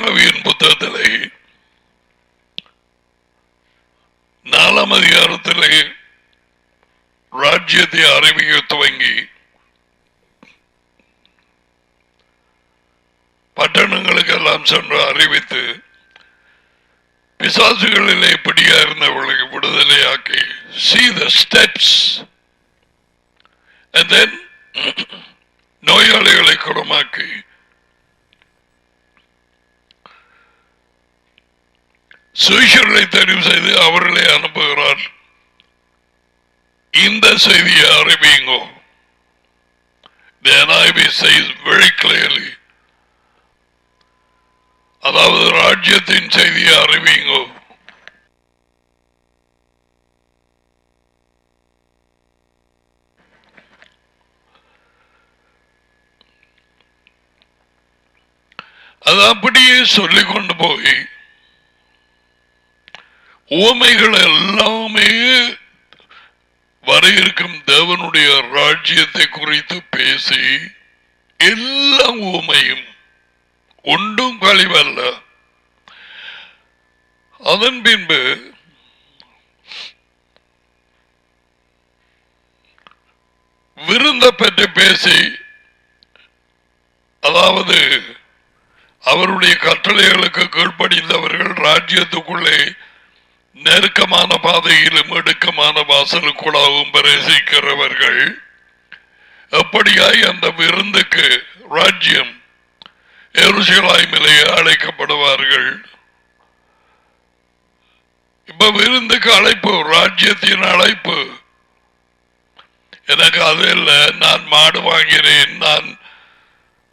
ஆவியின் புத்தகத்திலே 4ஆம் அதிகாரத்திலே ராஜ்யத்தை அறிவிக்க துவங்கி பட்டணங்களுக்கெல்லாம் சென்று அறிவித்து பிசாசுகளிலே பிடியா இருந்தவர்களுக்கு விடுதலையாக்கி see the steps and then நோயாளிகளை குணமாக்கி சுவிசேஷரை தெரிவு செய்து அவர்களை அனுப்புகிறார். இந்த செய்தியை அறிவிங்கோ. The NIV says very clearly, அதாவது ராஜ்யத்தின் செய்தியை அறிவிங்கோ. அது அப்படியே சொல்லிக் கொண்டு போய் உவமைகள் எல்லாமே வர இருக்கும் தேவனுடைய ராஜ்யத்தை குறித்து பேசி எல்லா உவமையும் ஒன்றும் கழிவல்ல. அதன் பின்பு விருந்த பற்றி பேசி, அதாவது அவருடைய கட்டளைகளுக்கு கீழ்ப்படிந்தவர்கள் ராஜ்யத்துக்குள்ளே நெருக்கமான பாதையிலும் இடுக்கமான வாசலுக்குள்ளாகவும் பிரவேசிக்கிறவர்கள் எப்படியாய் அந்த விருந்துக்கு ராஜ்யம் எருசலேமிலே அழைக்கப்படுவார்கள். இப்ப விருந்துக்கு அழைப்பு, ராஜ்யத்தின் அழைப்பு. எனக்கு அது இல்லை, நான் மாடு வாங்கினேன், நான்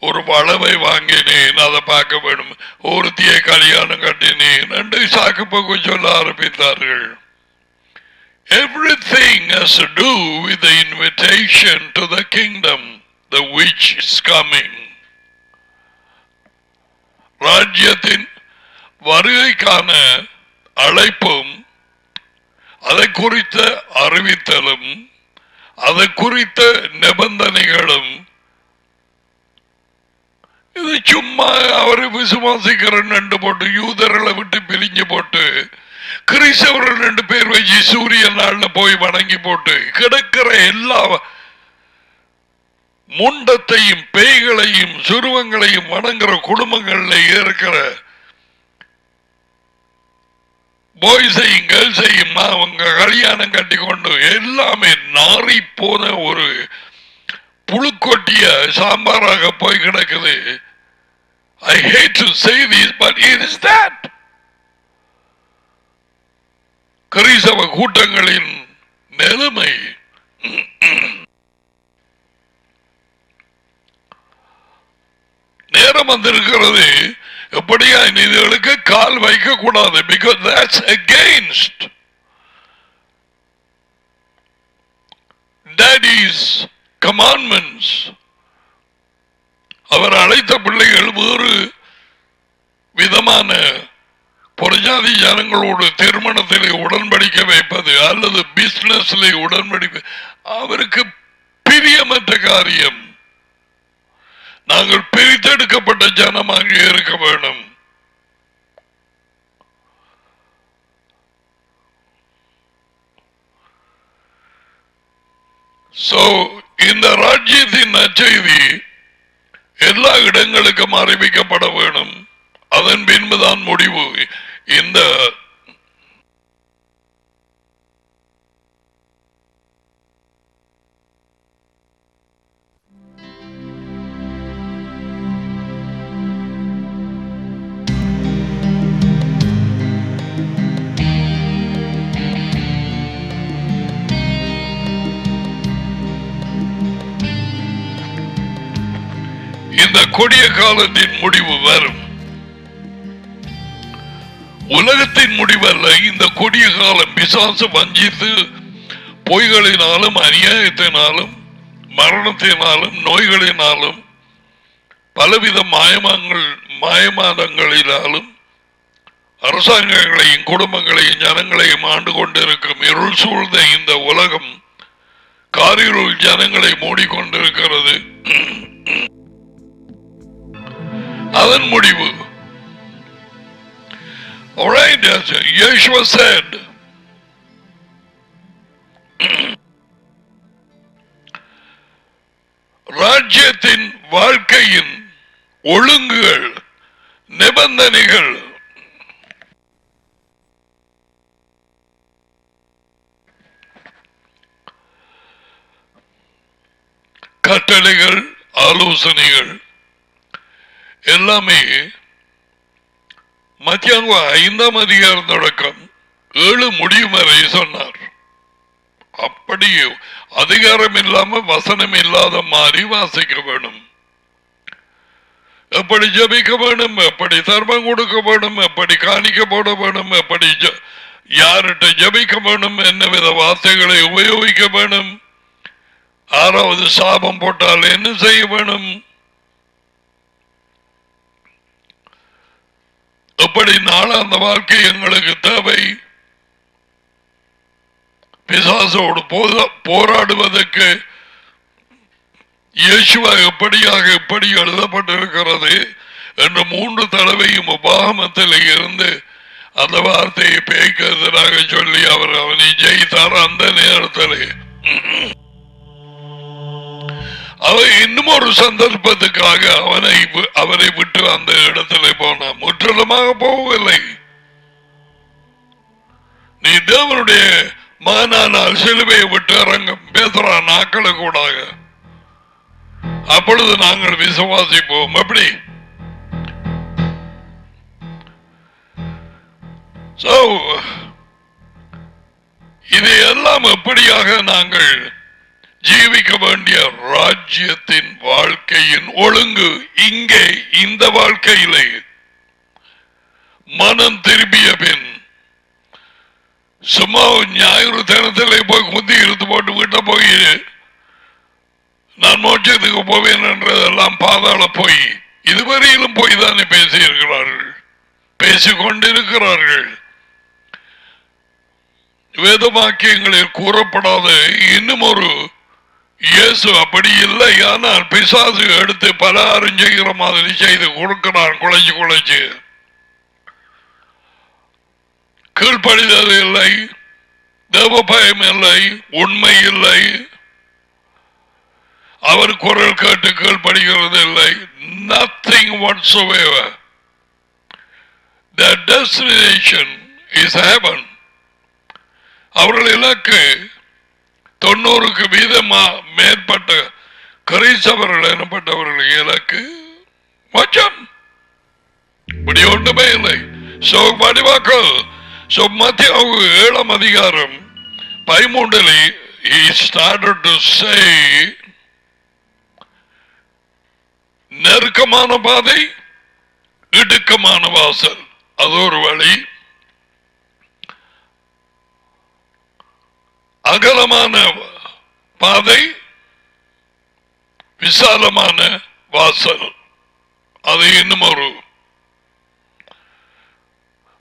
ஒரு வளவை வாங்கினேன், அதை பார்க்க வேண்டும், ஒருத்தியை கல்யாணம் கட்டினேன் என்று சாக்குப்போக்கு சொல்ல ஆரம்பித்தார்கள். Everything has to do with the invitation to the kingdom, the which is coming. ராஜ்யத்தின் வருகைக்கான அழைப்பும் அதை குறித்த அறிவித்தலும் அதை குறித்த நிபந்தனைகளும். இது சும்மா அவரை விசுவாசிக்கிறன் என்று போட்டு யூதர்களை விட்டு பிரிஞ்சு போட்டு கிறிஸ்தவர்கள் 2 பேர் வச்சு சூரிய நாள்ல போய் வணங்கி போட்டு கிடக்கிற எல்லா முண்டத்தையும் பேய்களையும் சுருவங்களையும் வணங்குற குடும்பங்கள்ல இருக்கிற பாய்ஸையும் கேர்ள்ஸையும் அவங்க கல்யாணம் கட்டி கொண்டு எல்லாமே நாரி போன ஒரு புழுக்கொட்டிய சாம்பாராக போய் கிடக்குது. I hate to say this, but it is that. கிறிஸ்தவ கூட்டங்களின் நிலைமை. நேரம் வந்திருக்கிறது, எப்படியா இதுகளுக்கு கால் வைக்க கூடாது. Because that's against Daddy's commandments. அவர் அழைத்த பிள்ளைகள் வேறு விதமான புறஜாதி ஜனங்களோடு திருமணத்திலே உடன்படிக்க வைப்பது அல்லது பிசினஸ்ல உடன்படிக்க அவருக்கு பிரியமற்ற காரியம். நாங்கள் பிரித்தெடுக்கப்பட்ட ஜனமாக இருக்க வேண்டும். இந்த ராஜ்யத்தின் நற்செய்தி எல்லா இடங்களுக்கும் அறிவிக்கப்பட வேண்டும். அதன் பின்புதான் முடிவு. இந்த கொடிய காலத்தின் முடிவு வரும். உலகத்தின் முடிவல்ல, இந்த கொடிய காலம். பிசாசு வஞ்சித்து பொய்களினாலும் அநியாயத்தினாலும் மரணத்தினாலும் நோய்களினாலும் பலவித மாயமானங்களினாலும் அரசாங்கங்களையும் குடும்பங்களையும் ஜனங்களையும் ஆண்டு கொண்டிருக்கும் இருள் சூழ்ந்த இந்த உலகம் காரிருள் ஜனங்களை மூடிக்கொண்டிருக்கிறது. அதன் முடிவு All right, as Yeshua said, ராஜ்யத்தின் வாழ்க்கையின் ஒழுங்குகள் நிபந்தனைகள் கட்டளைகள் ஆலோசனைகள் எல்லாமே மத்தியானம் 5ஆம் அதிகாரம் தொடக்கம் 7 முடியும் வரை சொன்னார். அப்படி அதிகாரம் இல்லாம வசனம் இல்லாத மாதிரி வாசிக்க வேணும். எப்படி ஜபிக்க வேணும், எப்படி தர்மம் கொடுக்க வேணும், எப்படி காணிக்க போட வேணும், எப்படி யார்கிட்ட ஜபிக்க வேணும், என்ன வித வார்த்தைகளை உபயோகிக்க வேணும், 6வது சாபம் போட்டால் என்ன செய்ய வேணும், எப்படி நாளாந்த வாழ்க்கை எங்களுக்கு தேவை, பிசாசோடு போராடுவதற்கு இயேசுவா எப்படியாக எப்படி எழுதப்பட்டிருக்கிறது என்று 3 தடவையும் உபாகமத்தில் இருந்து அந்த வார்த்தையை பேய்க்கிறதாக சொல்லி அவனை ஜெயித்தார். அந்த நேரத்தில் அவன் இன்னும் ஒரு சந்தர்ப்பத்துக்காக அவரை விட்டு அந்த இடத்துல போனான். முற்றிலுமாக போகவில்லை. நீ தேவனுடைய மகனானால் சிலுவையை விட்டு இறங்கும் பேசுறான் நாட்களை கூடாக. அப்பொழுது நாங்கள் விசுவாசிப்போம். எப்படி இதையெல்லாம் எப்படியாக நாங்கள் ஜீவிக்க வேண்டிய ராஜ்யத்தின் வாழ்க்கையின் ஒழுங்கு இங்கே இந்த வாழ்க்கையிலே மனம் திரும்பிய பின் சும்மா ஞாயிறு தினத்திலே போய் குந்தி இழுத்து போட்டு விட்ட போய் நான் மோட்சத்துக்கு போவேன் என்றதெல்லாம் பாதாள போய் இதுவரையிலும் போய் தானே பேசியிருக்கிறார்கள், பேசிக்கொண்டிருக்கிறார்கள். வேதவாக்கியங்களில் கூறப்படாத இன்னும் ஒரு இயேசு அப்படி இல்லை. ஆனால் பிசாசு எடுத்து பலரும் செய்கிற மாதிரி செய்து கொடுக்கிறான். குழைச்சு கீழ்ப்படிதல் இல்லை, தேவ பயம் இல்லை, உண்மை இல்லை, அவர் குரல் கேட்டு கீழ்ப்படுகிறது இல்லை. Nothing whatsoever. Their destination is heaven. அவர்கள் இலக்கு 90% மேற்பட்ட கிறிஸ்தவர்கள் எனப்பட்டவர்கள் இலக்கு மோட்சம். இப்படி ஒன்றுமே இல்லை. படிவாக்கள் மத்தியாவு 7ஆம் அதிகாரம் 13 he started to say நெருக்கமான பாதை, இடுக்கமான வாசல், அது ஒரு வழி. அகலமான பாதை, விசாலமான வாசல், அது இன்னும் ஒரு.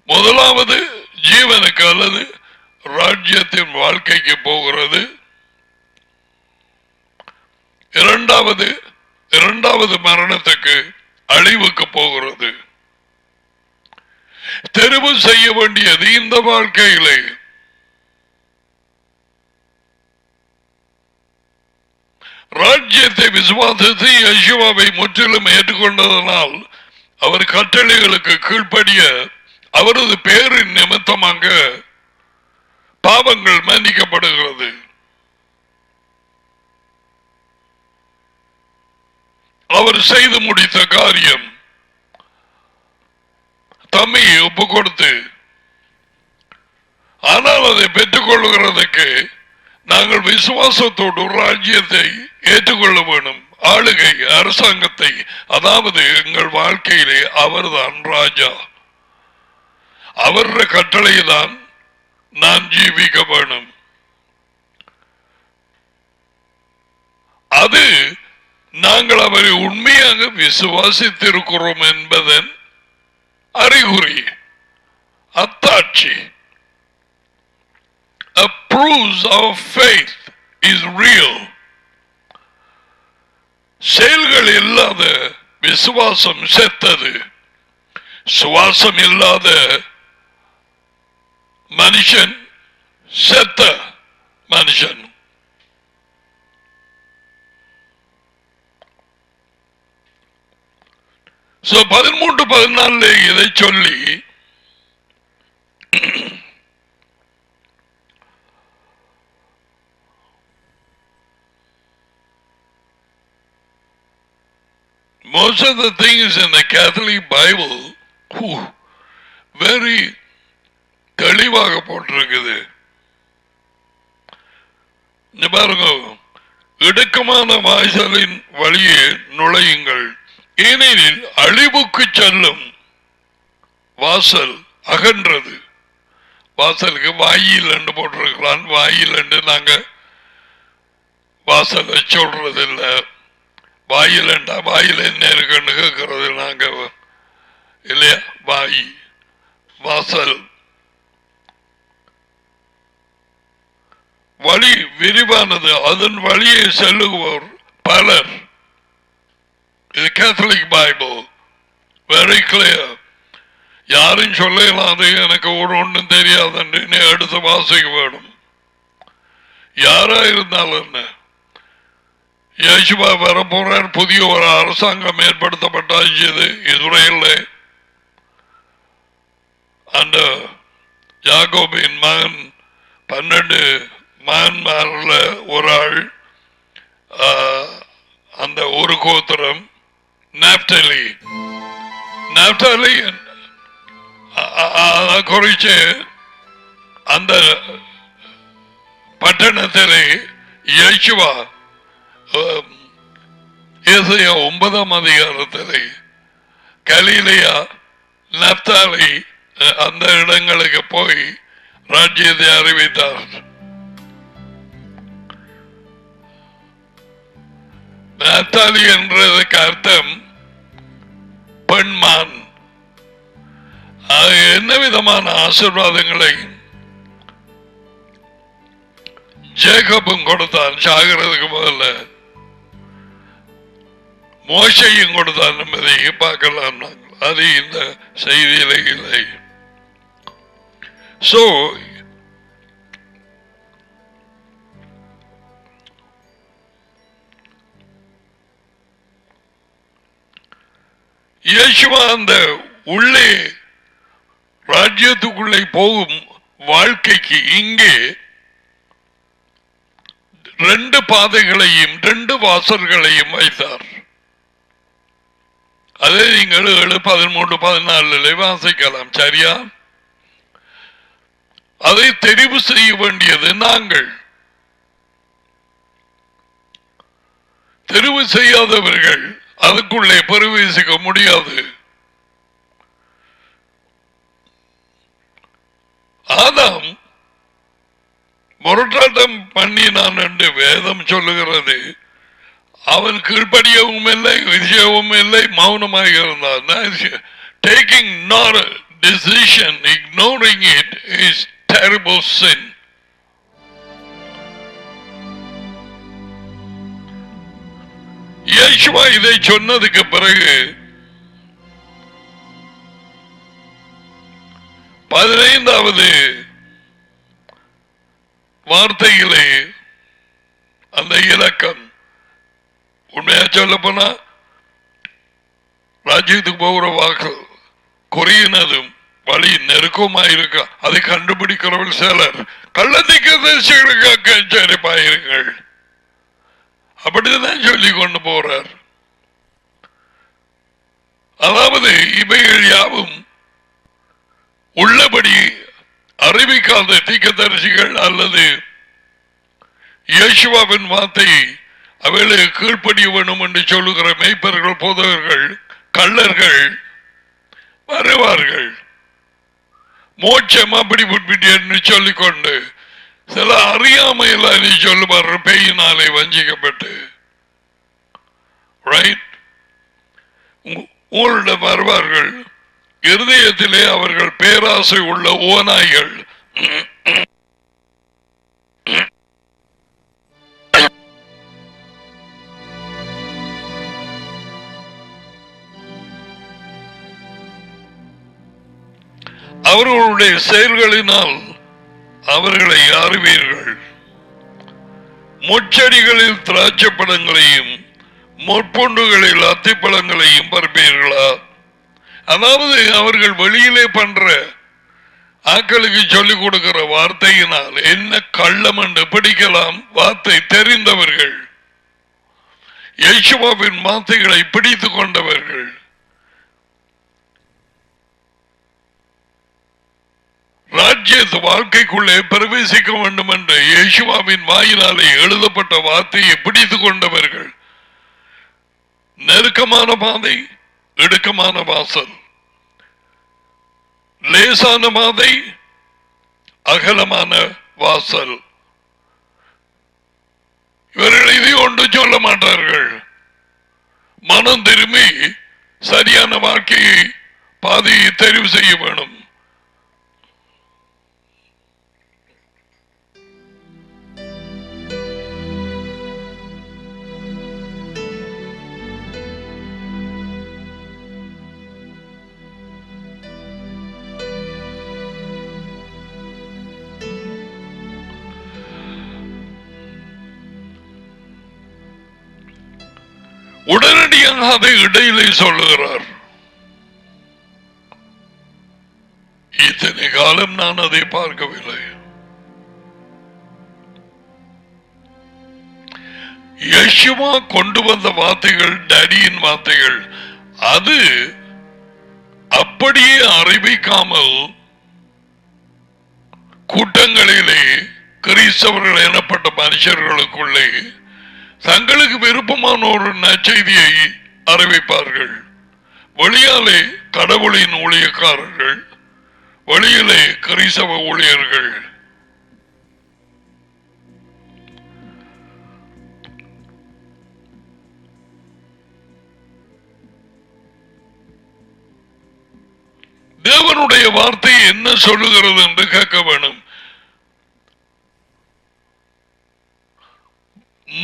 முதலாவது ஜீவனுக்கு அல்லது ராஜ்யத்தின் வாழ்க்கைக்கு போகிறது. இரண்டாவது மரணத்துக்கு, அழிவுக்கு போகிறது. தெரிவு செய்ய வேண்டியது இந்த வாழ்க்கையிலே ராஜ்யத்தை விசுவாசித்து யேசுவை முற்றிலும் ஏற்றுக்கொண்டதனால் அவர் கட்டளைகளுக்கு கீழ்ப்படிய அவரது பேரின் நிமித்தமாக பாவங்கள் மன்னிக்கப்படுகிறது. அவர் செய்து முடித்த காரியம் தம்மை ஒப்பு கொடுத்து, ஆனால் அதை பெற்றுக் கொள்ளுகிறதுக்கு நாங்கள் விசுவாசத்தோடு ராஜ்யத்தை ஏற்றுக்கொள்ள வேண்டும். ஆளுகை அரசாங்கத்தை, அதாவது எங்கள் வாழ்க்கையிலே அவர்தான் ராஜா. அவருடைய கட்டளைதான் நான் ஜீவிக்க வேண்டும். அது நாங்கள் அவரை உண்மையாக விசுவாசித்திருக்கிறோம் என்பதன் அறிகுறி, அத்தாட்சி. Proves our faith is real. செயல்கள் இல்லாத விசுவாசம் செத்தது. சுவாசம் இல்லாத மனுஷன் செத்த மனுஷன். So 13-14 இதை சொல்லி most of the things in the Catholic Bible very தெளிவாக போட்டிருக்குது. பாருங்க, இடுக்கமான வாசலின் வழியே நுழையுங்கள், ஏனெனில் அழிவுக்கு செல்லும் வாசல் அகன்றது. வாசலுக்கு வாயில் என்று போட்டிருக்கிறான். வாயில் என்று நாங்க வாசலை சொல்றதில்லை. வாயில் என்றா வாயில் என்ன இருக்குன்னு கேட்கறது நாங்க இல்லையா? வாய் வாசல். வழி விரிவானது, அதன் வழியை செல்லுவோர் பலர். இது கேத்தலிக் பைபிள், வெரி கிளியர். யாரும் சொல்லலாது எனக்கு ஒன்றும் தெரியாதுன்னு அடுத்த வாசிக்க வேணும். யாரா இருந்தாலும் என்ன, இயேசுவா வரப்போறார். புதிய ஒரு அரசாங்கம் ஏற்படுத்தப்பட்டாச்சு. இதுரையில் அந்த யாக்கோபின் மகன் 12 மகன்மார்ல ஒரு ஆள், அந்த ஒரு கோத்திரம் நாப்தலி. நாப்தலி குறிச்சு அந்த பட்டணத்திலே இயேசுவா 9ஆம் அதிகாரத்திலே கலிலேயா நப்தாலி அந்த இடங்களுக்கு போய் ராஜ்யத்தை அறிவித்தார். நப்தாலி என்றதுக்கு அர்த்தம் பெண்மான். என்ன விதமான ஆசீர்வாதங்களை ஜேக்கபும் கொடுத்தான் சாகிறதுக்கு முதல்ல, மோசையும் கொடுத்தான் என்பதை பார்க்கலாம். அது இந்த செய்தியிலே இல்லை. சோ இயேசுவா அந்த உள்ளே ராஜ்யத்துக்குள்ளே போகும் வாழ்க்கைக்கு இங்கே 2 பாதைகளையும் 2 வாசல்களையும் வைத்தார். அதை நீங்கள் 13-14 வாசிக்கலாம். சரியா? அதை தெரிவு செய்ய வேண்டியது நாங்கள். தெரிவு செய்யாதவர்கள் அதுக்குள்ளே பிரவேசிக்க முடியாது. ஆதாம் முரட்டாட்டம் பண்ணினான் என்று வேதம் சொல்லுகிறது. அவன் கீழ்ப்படியவும் இல்லை, விஷயவும் இல்லை, மௌனமாக இருந்தான். Taking not a decision, ignoring it is terrible sin. இயேசுவா இதை சொன்னதுக்கு பிறகு 15வது வார்த்தையிலே அந்த இலக்கம் உண்மையா சொல்ல போனா ராஜ்யத்துக்கு போகிற வாக்கு குறையினதும் வழி நெருக்கமாயிருக்க அதை கண்டுபிடிக்கிறவர்கள் சிலர் கள்ளத்திற்கு தரிசிகளுக்காக எச்சரிப்பாயிருங்கள் அப்படிதான் சொல்லி கொண்டு போறார். அதாவது இவைகள் யாவும் உள்ளபடி அறிவிக்காத தீர்க்கதரிசிகள் அல்லது இயேசுவின் வார்த்தையை அவளை கீழ்ப்படிய வேண்டும் என்று சொல்லுகிற மேய்ப்பர்கள், போதகர்கள், கள்ளர்கள் வருவார்கள். மோட்சம் அப்படி என்று சொல்லிக்கொண்டு சில அறியாமையில நீ சொல்லுவார், பேயினாலே வஞ்சிக்கப்பட்டு உங்களிடம் வருவார்கள். இருதயத்திலே அவர்கள் பேராசை உள்ள ஓநாய்கள். அவர்களுடைய செயல்களினால் அவர்களை அறிவீர்கள். முச்செடிகளில் திராட்சை பழங்களையும் முற்பொண்டுகளில் அத்திப்பழங்களையும் பருப்பீர்களா? அதாவது அவர்கள் வெளியிலே பண்ற ஆக்களுக்கு சொல்லிக் கொடுக்கிற வார்த்தையினால் என்ன கள்ளம் என்று பிடிக்கலாம். வார்த்தை தெரிந்தவர்கள், யேசுவாவின் வார்த்தைகளை பிடித்துக் கொண்டவர்கள், ராஜ்யத்து வாழ்க்கைக்குள்ளே பிரவேசிக்க வேண்டும் என்று யேசுவாவின் வாயினாலே எழுதப்பட்ட வார்த்தையை பிடித்துக் கொண்டவர்கள். நெருக்கமான பாதை, இடுக்கமான வாசல், லேசான பாதை, அகலமான வாசல். இவர்கள் இதை ஒன்று சொல்ல மாட்டார்கள். மனம் திரும்பி சரியான வாழ்க்கையை பாதையை தெரிவு செய்ய வேண்டும். உடனடியாக அதை இடையிலே சொல்லுகிறார். இத்தனை காலம் நான் அதை பார்க்கவில்லை. யேசுவா கொண்டு வந்த வார்த்தைகள், டேடியின் வார்த்தைகள், அது அப்படியே அறிவிக்காமல் கூட்டங்களிலே கிறிஸ்தவர்கள் எனப்பட்ட மனுஷர்களுக்குள்ளே தங்களுக்கு விருப்பமான ஒரு நற்செய்தியை அறிவிப்பார்கள். வெளியாலே கடவுளின் ஊழியக்காரர்கள், வெளியிலே கிறிஸ்தவ ஊழியர்கள். தேவனுடைய வார்த்தை என்ன சொல்லுகிறது என்று கேட்க வேண்டும்.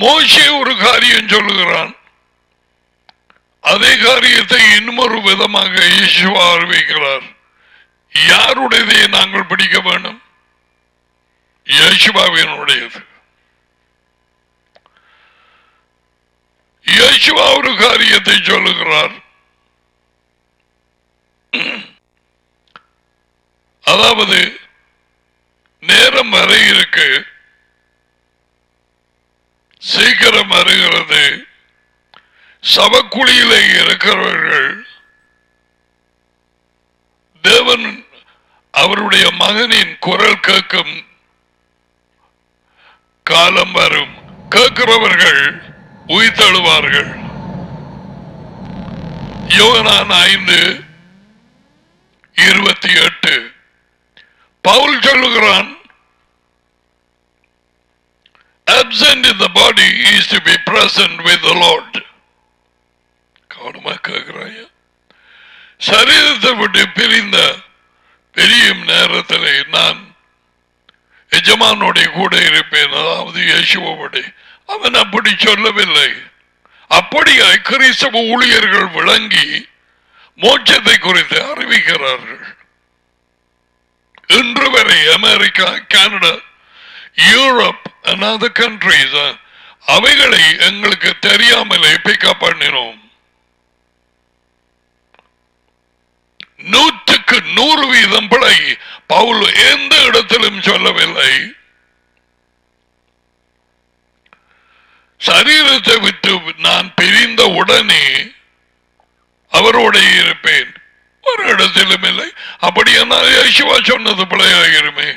மோசே ஒரு காரியம் சொல்லுகிறான், அதே காரியத்தை இன்னொரு விதமாக யேசுவா அறிவிக்கிறார். யாருடையதை நாங்கள் பிடிக்க வேண்டும்? யேசுவாவினுடையது. யேசுவா ஒரு காரியத்தை சொல்லுகிறார், அதாவது நேரம் வரை இருக்கு, சீக்கிரம் வருகிறது, சபக்குழியிலே இருக்கிறவர்கள் தேவன் அவருடைய மகனின் குரல் கேட்கும் காலம் வரும், கேட்கிறவர்கள் உயிர்த்தெழுவார்கள். யோவான் 5:28 பவுல் சொல்லுகிறான், absent in the body is to be present with the Lord. கவனமா கேட்கிறாயா? சரீரத்தை விட்டு பிரிந்த பெரியும் நேரத்திலே நான் எஜமானோட கூட இருப்பேன், அதாவது யேசுவோட. அவன் அப்படி சொல்லவில்லை. அப்படியாய் கிறிஸ்தவ ஊழியர்கள் விளங்கி மோட்சத்தை குறித்து அறிவிக்கிறார்கள். இன்று வரை America, Canada, Europe and other countries அவைகளை எங்களுக்கு தெரியாமலே பிக்கப் பண்ணினோம். 100% பிழை பவுல் எந்த இடத்திலும் சொல்லவில்லை. சரீரத்தை விட்டு நான் பிரிந்த உடனே அவரோட இருப்பேன், ஒரு இடத்திலும் இல்லை. அப்படியானால் யேசுவா சொன்னது பிழையாகிருமே.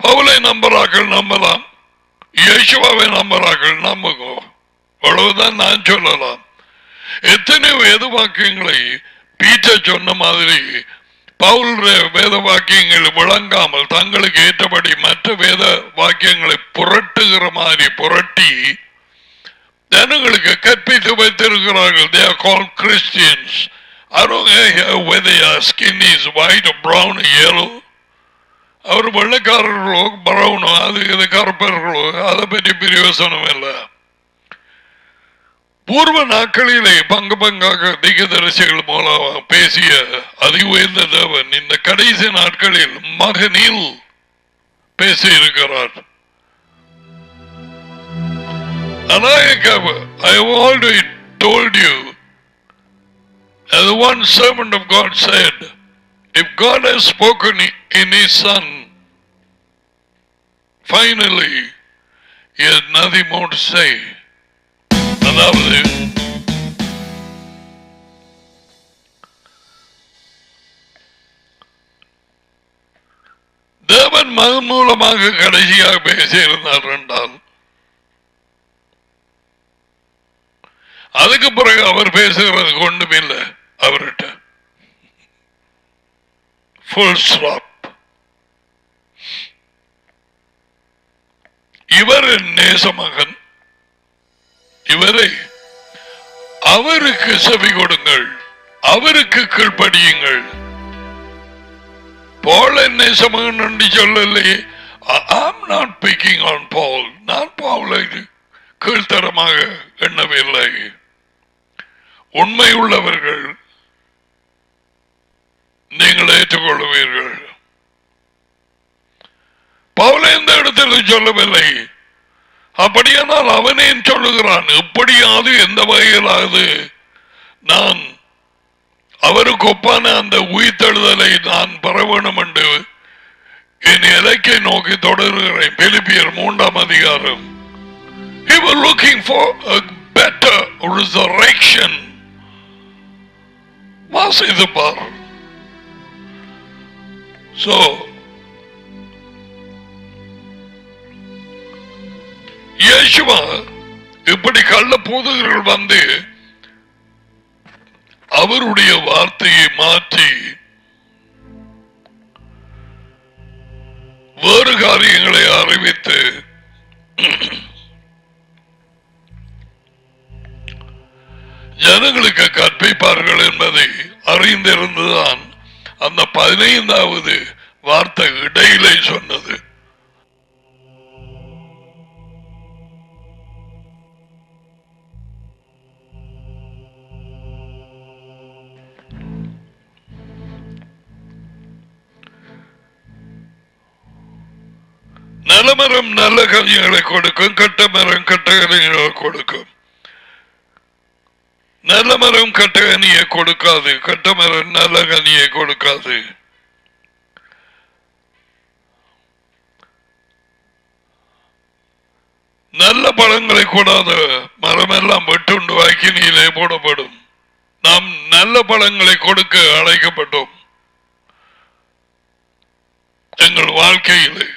பவுலை நம்புறார்கள் நம்பலாம், யேசுவாவை நம்புறார்கள் நம்புங்க, அவ்வளவுதான் நான் சொல்லலாம். எத்தனை வேத வாக்கியங்களை பீட்டர் சொன்ன மாதிரி பவுல் வேத வாக்கியங்கள் விளங்காமல் தங்களுக்கு ஏற்றபடி மற்ற வேத வாக்கியங்களை புரட்டுகிற மாதிரி புரட்டி ஜனங்களுக்கு கற்பித்து வைத்திருக்கிறார்கள். They are called Christians. I don't care whether your skin is white or brown or yellow. அவர் வெள்ளக்காரர்களோ பிரவுனோ அது இது கருப்பர்களோ அதை பற்றி பிரயோசனம் இல்லை. பூர்வ நாட்களிலே பங்கு பங்காக தீர்க்கதரிசிகள் மூலம் பேசிய அதி உயர்ந்த தேவன் இந்த கடைசி நாட்களில் மகனில் பேசியிருக்கிறார். And I have already told you, as one servant of God said, if God has spoken in His Son, finally He has nothing more to say. அதாவது தேவன் மகன் மூலமாக கடைசியாக பேசியிருந்தார் என்றால் அதுக்கு பிறகு அவர் பேசுகிறது ஒன்றும் இல்லை அவர்கிட்ட. Full stop. இவர் நேச மகன், இவரை அவருக்கு செவி கொடுங்கள், அவருக்கு கீழ்ப்படியுங்கள். பால் நேச மகன் என்று சொல்லலையே. I am not picking on Paul. நான் பவுலை கீழ்த்தரமாக எண்ணவில்லை. உண்மை உள்ளவர்கள் நீங்கள் ஏற்றுக்கொள்வீர்கள். பவுலை எந்த இடத்திலும் சொல்லவில்லை. அப்படியானால் அவனே சொல்லுகிறான், எப்படியாவது எந்த வகையிலாவது நான் அவருக்கு ஒப்பான அந்த உயிர்த்தெழுதலை நான் பெற வேண்டும் என்று என் இலக்கை நோக்கி தொடர்கிறேன். பிலிப்பியர் 3ஆம் அதிகாரம். He was looking for a better resurrection. வாசித்து பார். So இயேசுவா இப்படி கள்ள போதகர்கள் வந்து அவருடைய வார்த்தையை மாற்றி வேறு காரியங்களை அறிவித்து ஜனங்களுக்கு கற்பிப்பார்கள் என்பதை அறிந்திருந்துதான் அந்த 15வது வார்த்தை இடையிலே சொன்னது. நல்ல மரம் நல்ல கனிகளை கொடுக்கும், கட்ட மரம் கட்ட கனிகளை கொடுக்கும். நல்ல மரம் கட்ட கனியை கொடுக்காது, கட்ட மரம் நல்ல கனியை கொடுக்காது. நல்ல பழங்களை கூடாத மரம் எல்லாம் வெட்டுண்டு அக்கினியிலே போடப்படும். நாம் நல்ல பழங்களை கொடுக்க அழைக்கப்பட்டோம் எங்கள் வாழ்க்கையிலே.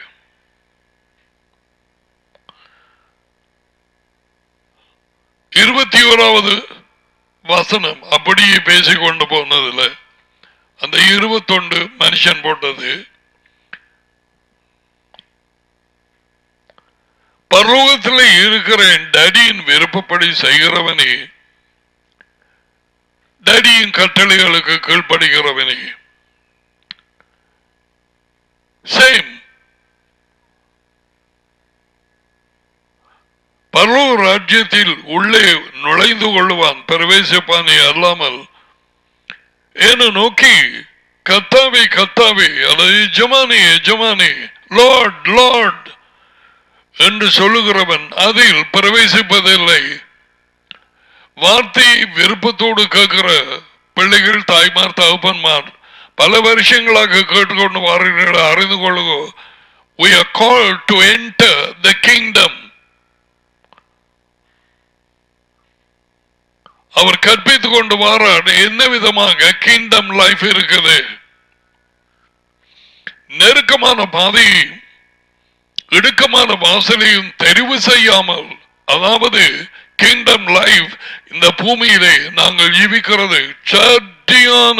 இருபத்தி 21வது வசனம் அப்படியே பேசிக்கொண்டு போனதுல அந்த 21 மனுஷன் போட்டது. பரலோகத்தில் இருக்கிற டடியின் விருப்பப்படி செய்கிறவனே, டடியின் கட்டளைகளுக்கு கீழ்ப்படுகிறவனே. சேம் பரலோக ராஜ்யத்தில் உள்ளே நுழைந்து கொள்ளுவான், பிரவேசிப்பானே அல்லாமல் என நோக்கி கத்தாவே கத்தாவே அல்லது எஜமானே எஜமானே, லார்ட் லார்ட் என்று சொல்லுகிறவன் அதில் பிரவேசிப்பதில்லை. வார்த்தையை விருப்பத்தோடு கேட்கிற பிள்ளைகள், தாய்மார், தகப்பன்மார் பல வருஷங்களாக கேட்டுக்கொண்டு வாருங்கள். அறிந்து கொள்ளுங்க, we are called to enter the kingdom. அவர் கற்பித்துக் கொண்டு வாரார் என்ன விதமாக கிங்டம் லைஃப் இருக்குது. நெருக்கமான பாதையும் இடுக்கமான வாசலையும் தெரிவு செய்யாமல், அதாவது கிங்டம் லைஃப் இந்த பூமியிலே நாங்கள் ஜீவிக்கிறது சட்டியான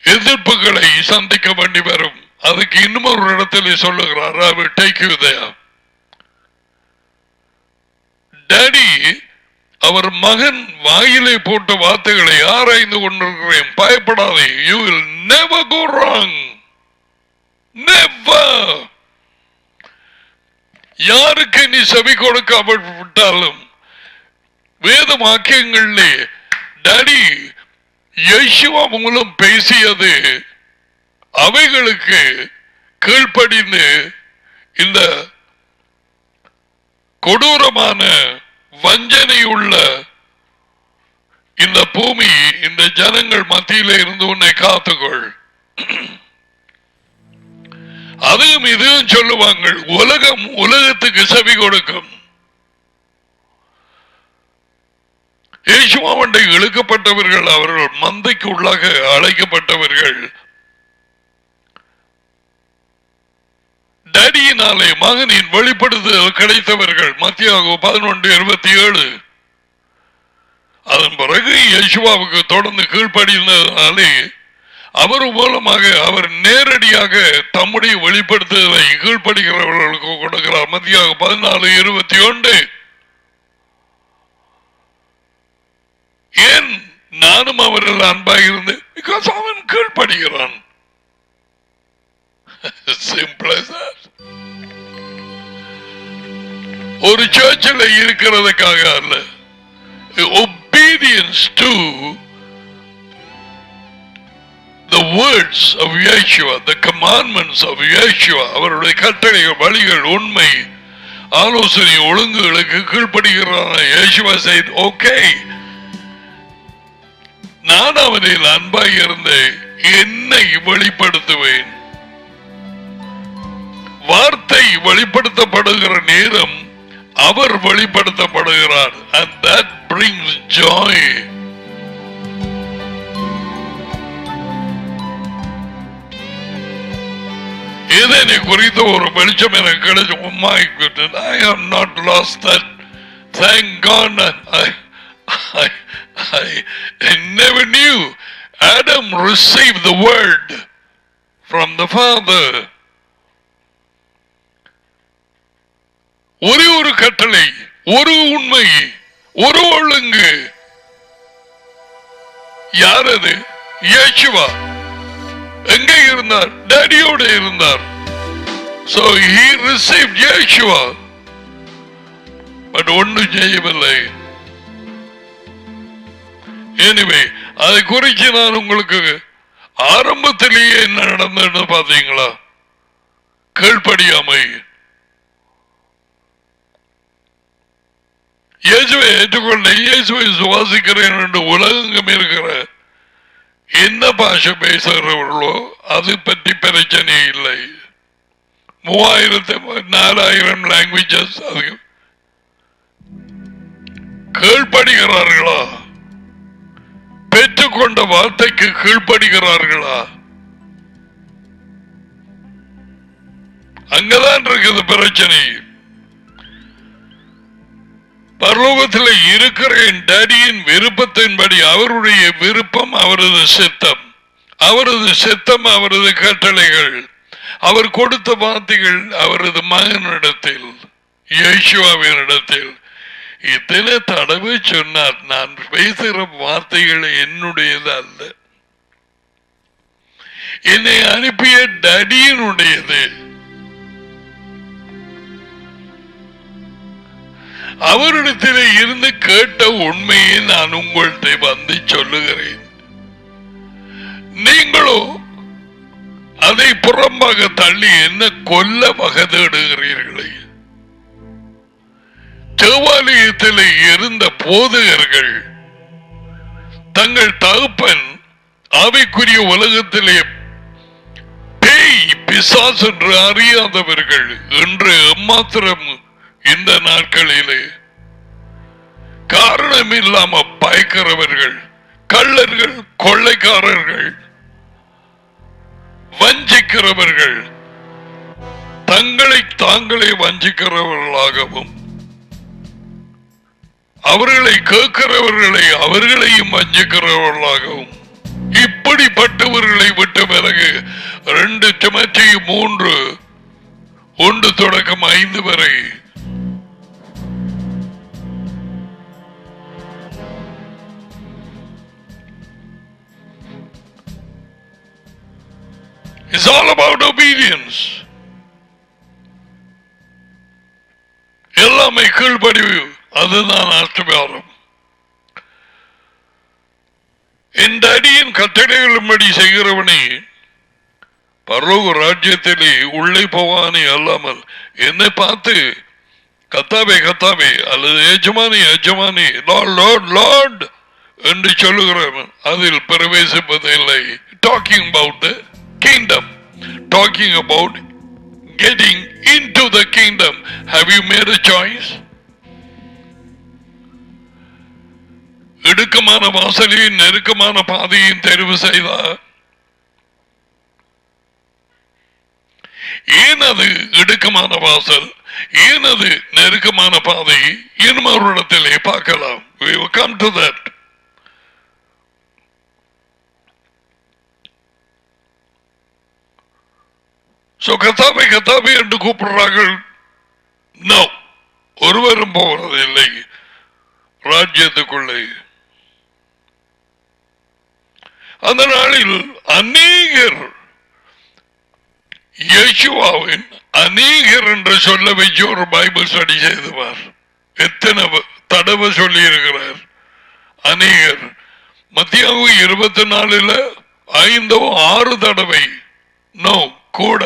எதிர்ப்புகளை சந்திக்க வேண்டி வரும். அதுக்கு இன்னும் ஒரு இடத்திலே சொல்லுகிறார், I will take you there. Daddy அவர் மகன் வாயிலே போட்ட வார்த்தைகளை ஆராய்ந்து கொண்டிருக்கிறேன், பயப்படாதே, you will never go wrong, never. யாருக்கு நீ செவி கொடுக்காமல் விட்டாலும் வேத வாக்கியங்களிலே டாடி யேசுவா மூலம் பேசியது அவைகளுக்கு கீழ்ப்படிந்து இந்த கொடூரமான வஞ்சனை உள்ள இந்த பூமி இந்த ஜனங்கள் மத்தியில இருந்து உன்னை காத்துக்கொள். அதுவும் இதுவும் சொல்லுவாங்க. உலகத்துக்கு செவி கொடுக்கும். இயேசுவாவண்டை இழுக்கப்பட்டவர்கள் அவர்கள் மந்தைக்கு உள்ளாக அழைக்கப்பட்டவர்கள் டேடியினாலே மகனின் வெளிப்படுத்துதல் கிடைத்தவர்கள். மத்தியாக 11:27. அதன் பிறகு யேசுவாவுக்கு தொடர்ந்து கீழ்ப்படிந்ததாலே அவர் மூலமாக அவர் நேரடியாக தம்முடைய வெளிப்படுத்துதலை கீழ்ப்படுகிறவர்களுக்கு கொடுக்கிறார். மத்தியாக 14:21. ஏன் நானும் அவர்கள் அன்பாக இருந்து பிகாஸ் அவன் கீழ்ப்படுகிறான். Simple as that. ஒரு சர்ச்சில் இருக்கிறதுக்காக அல்ல. Obedience to the words of Yeshua, the commandments of Yeshua, அவருடைய கட்டளைகள் வழிகள் உண்மை ஆலோசனை ஒழுங்குகளுக்கு கீழ்ப்படுகிறான. Yeshua said okay, நான் அவனில் அன்பாய் இருந்து என்னை வெளிப்படுத்துவேன். வார்த்தை வெளிப்படுத்தப்படுகிற நேரம் அவர் வெளிப்படுத்தப்படுகிறார். And that brings joy. இதனை குறித்த ஒரு வெளிச்சம் எனக்கு கிடைச்ச. Oh my goodness, I have not lost that. Thank God. I never knew. Adam received the word from the Father. ஒரு கட்டளை, ஒரு உண்மை, ஒரு ஒழுங்கு. யார் அது? யேசுவா. எங்கே இருந்தார்? டாடியோடு இருந்தார். So he received Yeshua. But ஒன்றும் செய்யவில்லை. Anyway, அதை குறித்து நான் உங்களுக்கு ஆரம்பத்திலேயே என்ன நடந்தது பார்த்தீங்களா? கீழ்ப்படியாமை. இயேசுவை ஏற்றுக்கொள்ள, இயேசுவை சுவாசிக்கிறேன் என்று உலகெங்கும் இருக்கிற என்ன பாஷை பேசுகிறவர்களோ அது பற்றி பிரச்சனை இல்லை. 3000-4000 லாங்குவேஜஸ் அது கீழ்ப்படுகிறார்களா? பெற்றுக்கொண்ட வார்த்தைக்கு கீழ்ப்படுகிறார்களா? அங்கதான் இருக்குது பிரச்சனை. பரலோகத்தில் இருக்கிற என் டாடியின் விருப்பத்தின்படி அவருடைய விருப்பம் அவரது சித்தம், அவரது சித்தம் அவரது கட்டளைகள், அவர் கொடுத்த வார்த்தைகள் அவரது மகனிடத்தில் யேசுவாவினிடத்தில் இத்தனை தடவை சொன்னார். நான் பேசுகிற வார்த்தைகள் என்னுடையது அல்ல, என்னை அனுப்பிய டாடியினுடையது. அவரிடத்திலே இருந்து கேட்ட உண்மையை நான் உங்கள்கிட்ட வந்து சொல்லுகிறேன். நீங்களோ அதை புறம்பாக தள்ளி என்ன கொல்ல வகதேடுகிறீர்களே. தேவாலயத்திலே இருந்த போதகர்கள் தங்கள் தகப்பன் ஆவிக்குரிய உலகத்திலே பேய் பிசாசு என்று அறியாதவர்கள் என்று எம்மாத்திரம் இந்த நாட்களிலே காரணம் இல்லாம பயக்கிறவர்கள், கள்ளர்கள், கொள்ளைக்காரர்கள், வஞ்சிக்கிறவர்கள், தங்களை தாங்களே வஞ்சிக்கிறவர்களாகவும் அவர்களை கேட்கிறவர்களை அவர்களையும் வஞ்சிக்கிறவர்களாகவும் இப்படிப்பட்டவர்களை விட்ட பிறகு 2 திமோத்தேயு 3:1-5 வரை it's all about obedience. எல்லாமே கீழ்ப்படிவு, அதுதான் ஆசீர்வாதம். என் அடியின் கட்டளைகளின்படி செய்கிறவனே பரலோக ராஜ்யத்திலே உள்ளே போவானே அல்லாமல் என்னை பார்த்து கத்தாவே கத்தாவே அல்லது எஜமானி எஜமானி லார்ட் லார்ட் லார்ட் என்று சொல்லுகிறவன் அதில் பிரவேசிப்பதில்லை. Talking about the kingdom, talking about getting into the kingdom. Have you made a choice? இடுக்கமான வாசலையும் நெருக்கமான பாதையும் தெரிவு செய்தார். ஏன் அது இடுக்கமான வாசல், ஏன் அது நெருக்கமான பாதை, இன்னும் ஒரு இடத்திலே பார்க்கலாம். We will come to that. So கத்தாபை கத்தாபை என்று கூப்பிடுறார்கள். நோ, ஒருவரும் போவதில்லை ராஜ்யத்துக்குள்ளே. அந்த நாளில் அநேகர் இயேசுவின் அநேகர் என்று சொல்ல வச்சு ஒரு பைபிள் ஸ்டடி செய்துவார். எத்தனை தடவை சொல்லி இருக்கிறார் அநேகர். மத்தியாவு 24 5 6 தடவை. நோ, கூட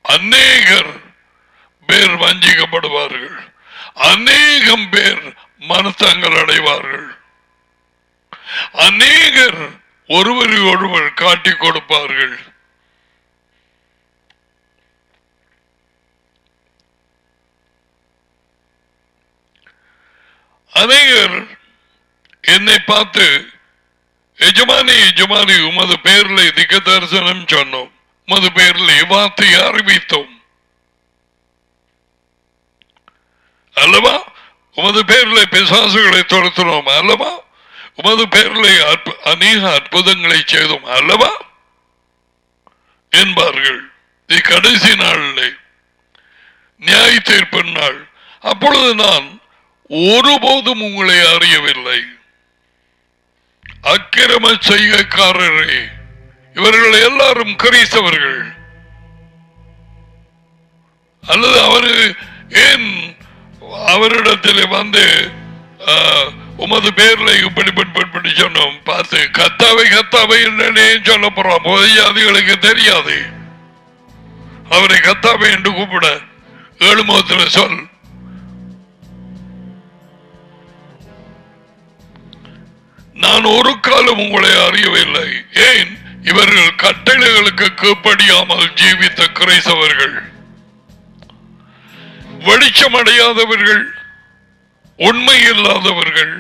அநேகர் பேர் வஞ்சிக்கப்படுவார்கள், அநேகம் பேர் மனத்தங்கள் அடைவார்கள், அநேகர் ஒருவரை ஒருவர் காட்டிக் கொடுப்பார்கள். அநேகர் என்னை பார்த்து எஜமானி எஜமானி உமது பேரில் திக்க தரிசனம் சொன்னோம், உமது பேரில் வார்த்தை அறிவித்தோம் அல்லவா, உமது பேரில் பிசாசுகளை துரத்தினோம் அல்லவா, உமது பேரில் அநேக அற்புதங்களை செய்தோம் அல்லவா என்பார்கள். கடைசி நாளிலே நியாய தீர்ப்பு நாள். அப்பொழுது நான் ஒருபோதும் உங்களை அறியவில்லை, அக்கிரம செய்கைக்காரரே. இவர்கள் எல்லாரும் கிறிஸ்தவர்கள் அல்லது அவரு ஏன் அவரிடத்தில் வந்து உமது பேர்ல இப்படி சொன்னோம் பார்த்து கத்தாவை கத்தாவை என்னன்னு சொல்ல போறோம். பொதுஜாதிகளுக்கு தெரியாது அவரை கத்தாவை என்று கூப்பிட. 7 முகத்தில் சொல். நான் ஒரு காலம் உங்களை அறியவில்லை. ஏன்? இவர்கள் கட்டளைகளுக்கு கீழ்ப்படியாமல் ஜீவித்த கிறிஸ்தவர்கள், வெளிச்சம் அடையாதவர்கள், உண்மை இல்லாதவர்கள்,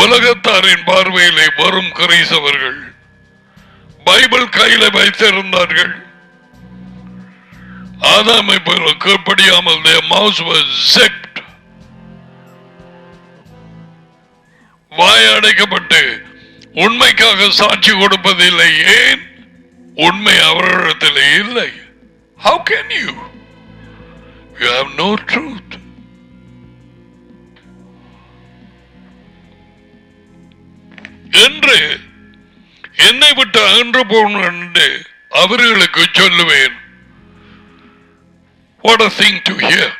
உலகத்தாரின் பார்வையிலே வரும் கிறிஸ்தவர்கள். பைபிள் கையில வைத்திருந்தார்கள். ஆதாமை போல கீழ்ப்படியாமல் their mouths were zipped. வாய் அடைக்கப்பட்டு உண்மைக்காக சாட்சி கொடுப்பதில்லை. ஏன்? உண்மை அவரிடத்தில் இல்லை. How can you? You have no truth. என்று என்னை விட்டு அகன்று போன என்று அவர்களுக்கு சொல்லுவேன். What a thing to hear.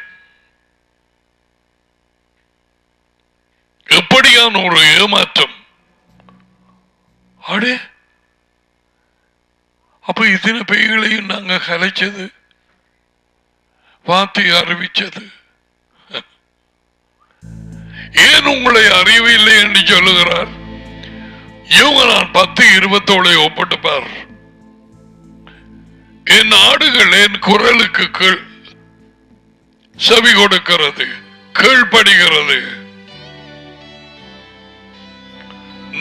எப்படியான ஒரு ஏமாற்றம். அடே, அப்ப இத்தனை பேய்களையும் நாங்க கலைச்சது, வார்த்தை அறிவிச்சது ஏன் உங்களை அறியவில்லை என்று சொல்லுகிறார். இவங்க நான் 10:20 ஒப்பிட்டுப்பார். என் ஆடுகள் என் குரலுக்கு செவி கொடுக்கிறது, கீழ்ப்படுகிறது.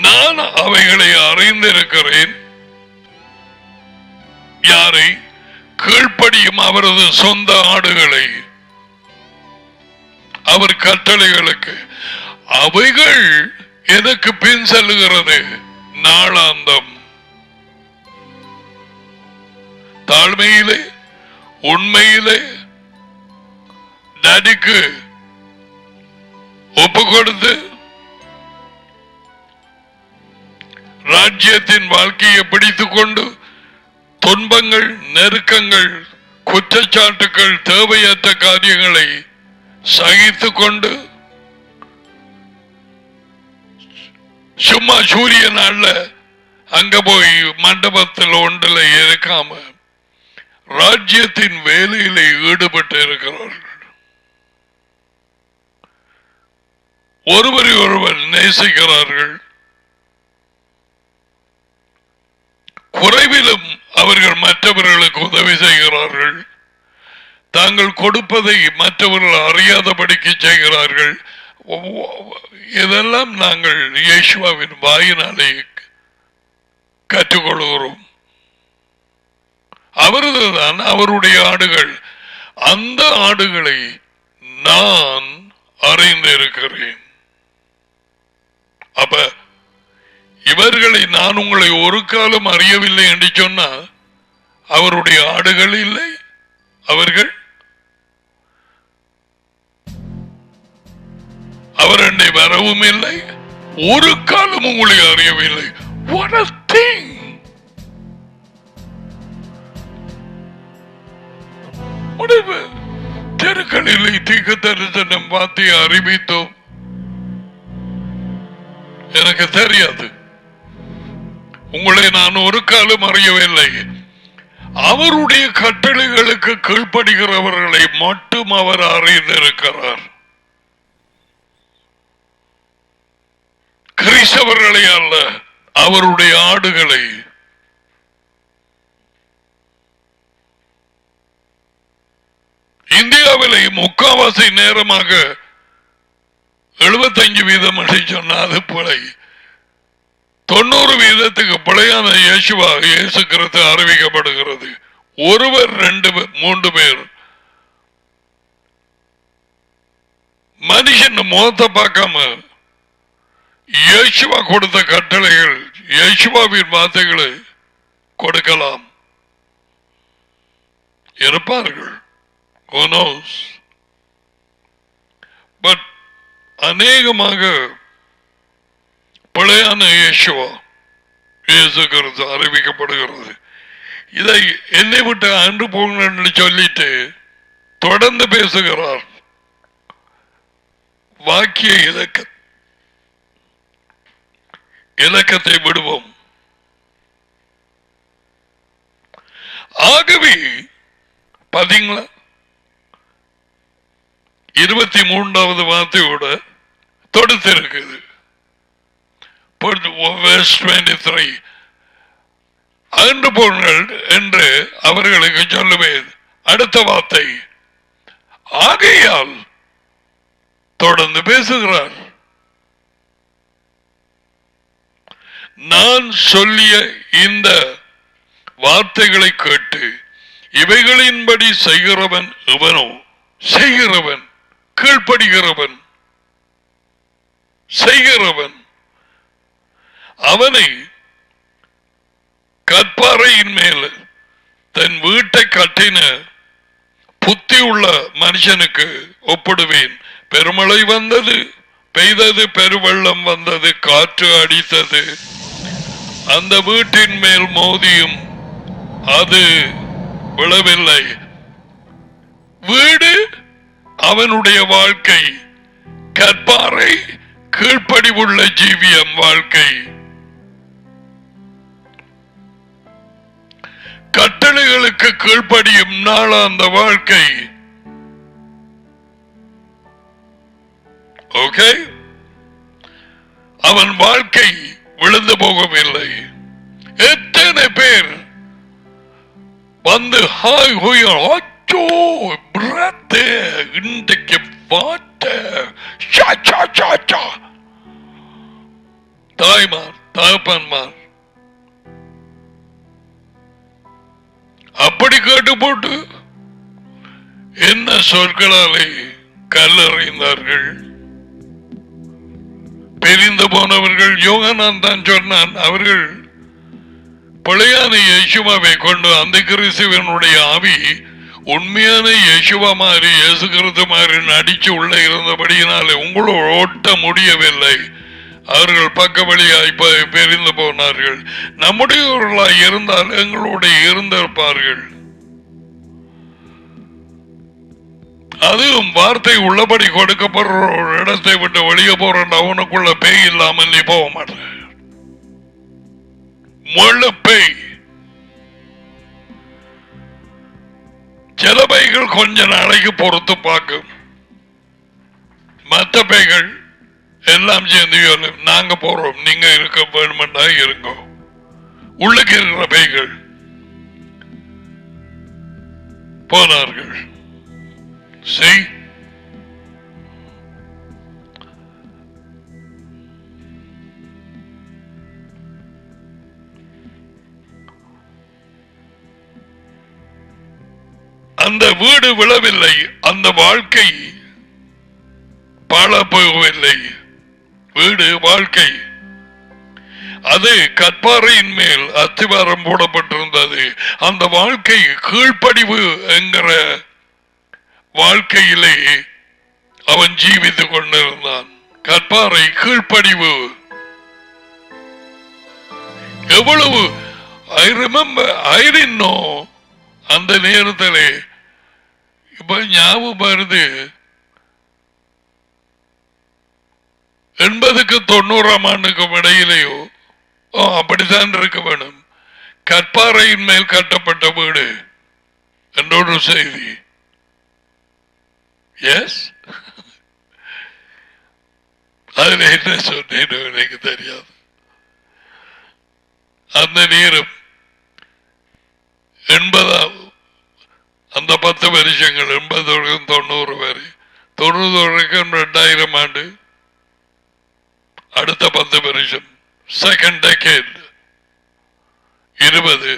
நான் அவைகளை அறிந்திருக்கிறேன். யாரை? கீழ்ப்படியும் அவரது சொந்த ஆடுகளை, அவர் கட்டளைகளுக்கு. அவைகள் எனக்கு பின் செல்லுகிறது. நாளாந்தம் தாழ்மையிலே உண்மையிலே டாடிக்கு ஒப்பு கொடுத்து ராஜ்யத்தின் வாழ்க்கையை பிடித்துக் கொண்டு துன்பங்கள், நெருக்கங்கள், குற்றச்சாட்டுகள், தேவையற்ற காரியங்களை சகித்துக் கொண்டு சும்மா சூரிய நாள்ல அங்க போய் மண்டபத்தில் ஒன்றில் இருக்காம ராஜ்யத்தின் வேலையில ஈடுபட்டு இருக்கிறார்கள். ஒருவரை ஒருவர் நேசிக்கிறார்கள். குறைவிலும் அவர்கள் மற்றவர்களுக்கு உதவி செய்கிறார்கள். தாங்கள் கொடுப்பதை மற்றவர்கள் அறியாதபடிக்கு செய்கிறார்கள். இதெல்லாம் நாங்கள் இயேசுவின் வாயினாலே கற்றுக்கொள்கிறோம். அவரதுதான் அவருடைய ஆடுகள். அந்த ஆடுகளை நான் அறிந்திருக்கிறேன். அப்ப இவர்களை நான் உங்களை ஒரு காலம் அறியவில்லை என்று சொன்னால் அவருடைய ஆடுகள் இல்லை. அவர்கள் அவர் என்னை வரவும் இல்லை, ஒரு காலம் உங்களை அறியவில்லை. What a thing! தெருக்களில் தீர்க்க தரிசனம் பார்த்து அறிவித்தோம். எனக்கு தெரியாது, உங்களை நான் ஒரு காலம் அறியவில்லை. அவருடைய கட்டளைகளுக்கு கீழ்ப்படுகிறவர்களை மட்டும் அவர் அறிந்திருக்கிறார். கிறிஸ்தவர்களை அல்ல, அவருடைய ஆடுகளை. இந்தியாவிலே முக்காவாசி நேரமாக 75% சொன்ன அது பிழை. 90% பிழையான இயேசு கிறிஸ்து அறிவிக்கப்படுகிறது. ஒருவர் 2-3 பேர் மனுஷன் முகத்தை பார்க்காம இயேசுவா கொடுத்த கட்டளைகள், இயேசுவாவின் வார்த்தைகளை கொடுக்கலாம் இருப்பார்கள். Who knows? But அநேகமாக பிழையான இயேசு கிறிஸ்து அறிவிக்கப்படுகிறது. இதை என்னை விட்டு அன்று போங்கன்னு சொல்லிட்டு தொடர்ந்து பேசுகிறார். வாக்கிய இலக்கத்தை விடுவோம். ஆகவே பாத்தீங்களா, 23வது வார்த்தையோட தொடுத்திருக்குது. 23 அகன்று போங்கள் என்று அவர்களுக்கு சொல்லுவேன். அடுத்த வார்த்தை ஆகையால் தொடர்ந்து பேசுகிறார். நான் சொல்லிய இந்த வார்த்தைகளை கேட்டு இவைகளின்படி செய்கிறவன் எவனோ, செய்கிறவன், கீழ்ப்படுகிறவன், செய்கிறவன், அவனை கற்பாறையின் மேல் தன் வீட்டை கட்டின புத்தி உள்ள மனுஷனுக்கு ஒப்பிடுவேன். பெருமழை வந்தது, பெய்தது, பெருவெள்ளம் வந்தது, காற்று அடித்தது, அந்த வீட்டின் மேல் மோதியும் அது விழவில்லை. வீடு அவனுடைய வாழ்க்கை, கற்பாறை கீழ்ப்படிவுள்ள ஜீவியம் வாழ்க்கை. கட்டளைகளுக்கு கீழ்ப்படியும் நாளாந்த வாழ்க்கை. ஓகே, அவன் வாழ்க்கை விழுந்து போகவில்லை. எத்தனை பேர் வந்து ஹாய் ஹோயர் அச்சோ பிரத்து இன்றைக்கு பாட்ட தாய்மார் தகப்பன்மார் அப்படி கேட்டு போட்டு என்ன சொற்களாலே கல்லறைந்தார்கள். பிரிந்து போனவர்கள் யோகனான் தான் சொன்னான். அவர்கள் பிழையான இயேசுவாவை கொண்டு அந்த கிறிஸ்துவனுடைய ஆவி உண்மையான இயேசுவா மாதிரி இயேசு கிறிஸ்து மாதிரி நடிச்சு உள்ள இருந்தபடியினாலே உங்களோட ஓட்ட முடியவில்லை. அவர்கள் பக்க வழியாய் பிரிந்து போனார்கள். நம்முடையவர்களாய் இருந்தால் எங்களோட இருந்திருப்பார்கள். அதுவும் வார்த்தை உள்ளபடி கொடுக்கப்படுற ஒரு இடத்தை விட்டு வெளியே போற அவனுக்குள்ள பேய் இல்லாமல் நீ போக மாட்ட. முழு பேய். சில பேய்கள் கொஞ்ச நாளைக்கு பொறுத்து பார்க்கும். மற்ற பேய்கள் எல்லாம் சேர்ந்து நாங்க போறோம், நீங்க இருக்க வேணுமெண்டா இருங்க. உள்ளுக்கு இருக்கிற பேய்கள் போனார்கள். செய் அந்த வீடு விழவில்லை, அந்த வாழ்க்கை பாழ போகவில்லை. வீடு வாழ்க்கை அது கற்பாறையின் மேல் அத்திவாரம் போடப்பட்டிருந்தது. அந்த வாழ்க்கை கீழ்ப்படிவு என்கிற வாழ்க்கையிலே அவன் ஜீவித்துக் கொண்டிருந்தான். கற்பாறை கீழ்ப்படிவு. எவ்வளவு I remember, I didn't know அந்த நேரத்தில். இப்ப ஞாபகம் வருது, 80க்கு 90ஆம் ஆண்டுக்கும் இடையிலேயோ அப்படித்தான் இருக்க வேணும். கற்பாறையின் மேல் கட்டப்பட்ட வீடு என்றொரு செய்தி. எஸ், அதுல என்ன சொன்னேன் எனக்கு தெரியாது. அந்த நேரம் 80 அந்த 10 வருஷங்கள் 80 90 வரை, 90 வரைக்கும் 2000 ஆண்டு, அடுத்த 10 வருஷம் செகண்ட் டெக்கேட் 20,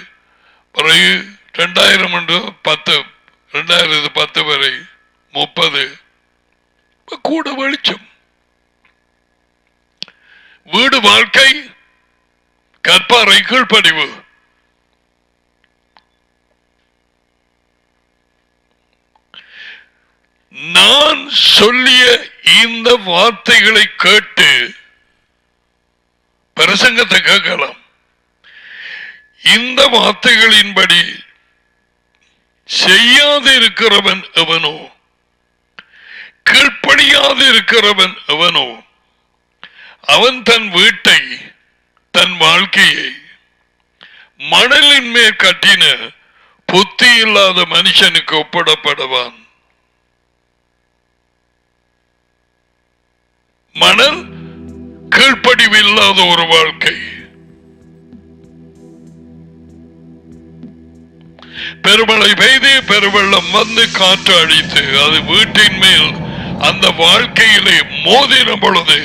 பிறகு 2010 2010 வரை 30 கூட வெளிச்சம். வீடு வாழ்க்கை, கற்பாறை கீழ்ப்படிவு. நான் சொல்லிய இந்த வார்த்தைகளை கேட்டு பிரசங்கத்தை கேட்கலாம். இந்த வார்த்தைகளின்படி செய்யாது இருக்கிறவன் எவனோ, கீழ்ப்படியாது இருக்கிறவன் எவனோ, அவன் தன் வீட்டை, தன் வாழ்க்கையை மணலின் மேல் கட்டின புத்தி இல்லாத மனுஷனுக்கு ஒப்பிடப்படுவான். மணல் கீழ்ப்படிவு இல்லாத ஒரு வாழ்க்கை. பெருமழை பெய்து பெருவெள்ளம் வந்து காற்று அடித்து அது வீட்டின் மேல் அந்த வாழ்க்கையிலே மோதின பொழுது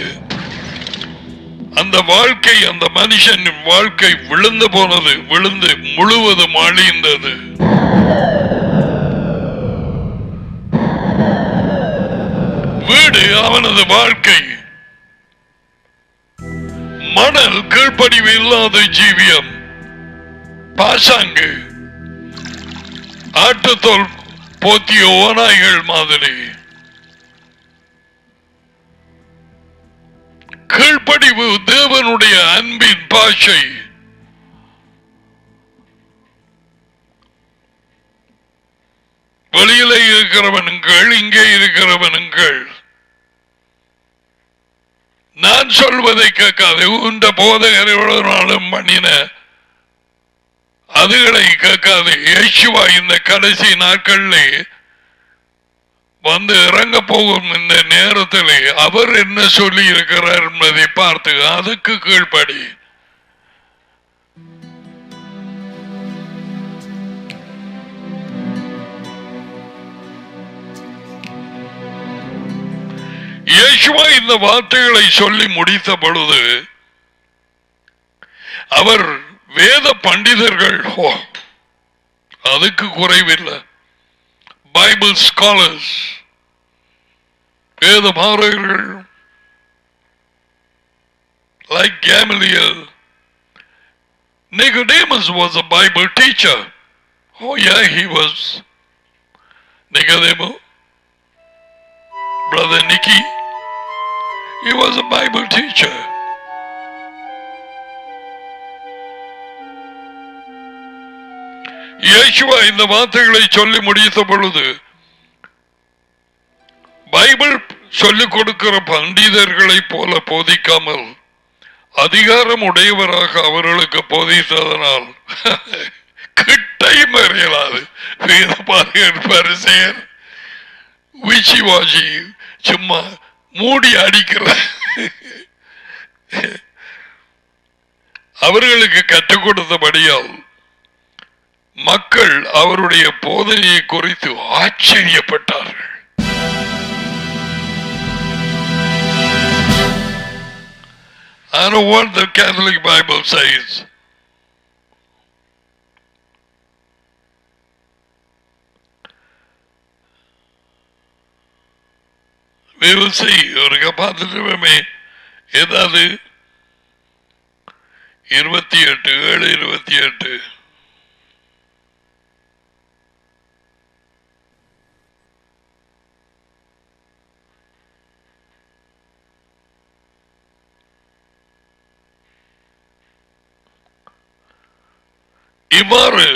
அந்த வாழ்க்கை, அந்த மனுஷனின் வாழ்க்கை விழுந்து போனது, விழுந்து முழுவதும் அழிந்தது. வீடு அவனது வாழ்க்கை. மணல் கீழ்ப்படிவு இல்லாத ஜீவியம், பாசாங்கு, ஆட்டுத்தோல் போத்திய ஓநாய்கள் மாதிரி. கீழ்ப்படிவு தேவனுடைய அன்பின் பாஷை. வெளியிலே இருக்கிறவனுங்கள், இங்கே இருக்கிறவனுங்கள். நான் சொல்வதை கேட்காது. உண்ட போதகர்களும் பண்ணின அதுகளை கேட்காது. இயேசுவா இந்த கடைசி நாட்களிலே வந்து இறங்க போகும் இந்த நேரத்திலே அவர் என்ன சொல்லி இருக்கிறார் என்பதை பார்த்து அதுக்கு கீழ்ப்படி. இயேசுவா இந்த வார்த்தைகளை சொல்லி முடித்த பொழுது அவர் வேத பண்டிதர்கள், அதுக்கு குறைவில்லை, பைபிள் ஸ்காலர்ஸ், வேத மாணவர்கள் like Gamaliel. Nicodemus was a Bible teacher. Oh yeah, he was. Nicodemus, brother Nicky, he was a Bible teacher. இயேசுவா இந்த வார்த்தைகளை சொல்லி முடித்த பொழுது பைபிள் சொல்லிக் கொடுக்கிற பண்டிதர்களை போல போதிக்காமல் அதிகாரம் உடையவராக அவர்களுக்கு போதித்ததனால் கிட்டை மறையலாது பரிசெயர் விச்சி வாசி சும்மா மூடி அடிக்கிற அவர்களுக்கு கற்றுக் கொடுத்தபடியால் மக்கள் அவருடைய போதனையை குறித்து ஆச்சரியப்பட்டார்கள். I know what the Catholic Bible says. We will see. ஒரு பார்த்துட்டுமே ஏதாவது 28:7-28 இவ்வாறு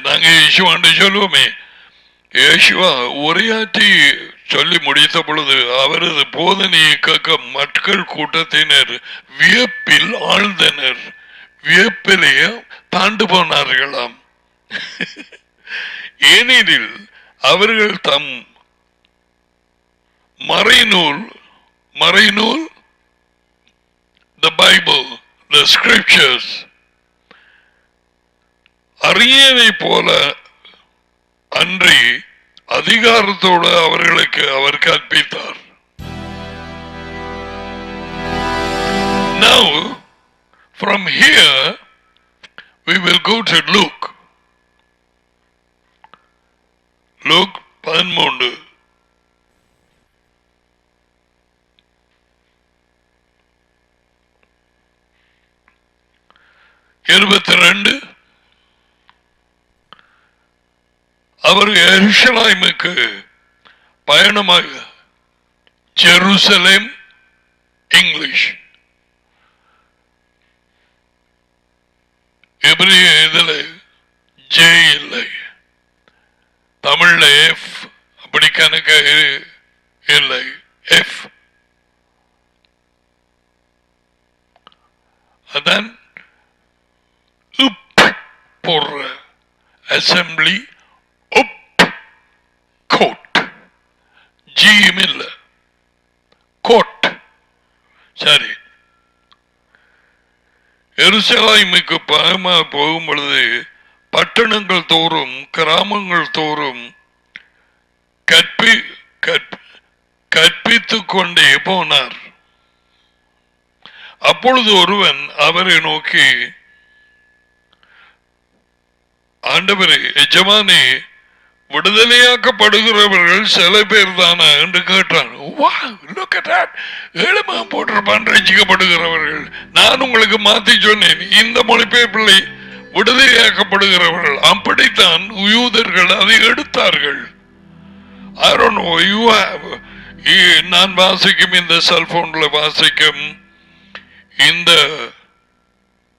நாங்க இயேசுவான்னு சொல்லுவோமே, இயேசுவா உரையாற்றி சொல்லி முடித்த பொழுது அவரது போதனையை கேட்க மக்கள் கூட்டத்தினர் வியப்பில் ஆழ்ந்தனர். வியப்பிலேயே தாண்டு போனார்களாம். ஏனெனில் அவர்கள் தம் மறைநூல் the Bible, the scriptures அறியனை போல அன்றி அதிகாரத்தோடு அவர்களுக்கு அவர் கற்பித்தார். Now from here we will go to Luke 13 22. அவர் எருசலேமுக்கு பயணமாக ஜெருசலேம் இங்கிலீஷ் எபிரிய இதில் ஜே இல்லை, தமிழ்ல எஃப் அப்படி கணக்கு இல்லை. எஃப் அதான் போடுற அசம்பிளி ஜியும் இல்ல கோட். சரி, எருசலேமுக்கு பயமா போகும் பொழுது பட்டணங்கள் தோறும் கிராமங்கள் தோறும் கற்பித்துக் கொண்டே போனார். அப்பொழுது ஒருவன் அவரை நோக்கி, ஆண்டவரே, எஜமானே, விடுதலையாக்கப்படுகிறவர்கள் சில பேர் தானா என்று கேட்டான். போட்டிருப்பான் ரசிக்கப்படுகிறவர்கள். நான் உங்களுக்கு மாத்தி சொன்னேன், இந்த மொழிபெயர்ப்பிள்ளை விடுதலையாக்கப்படுகிறவர்கள். அப்படித்தான் யூதர்கள் அதை எடுத்தார்கள். நான் வாசிக்கும் இந்த செல்போன்ல வாசிக்கும் இந்த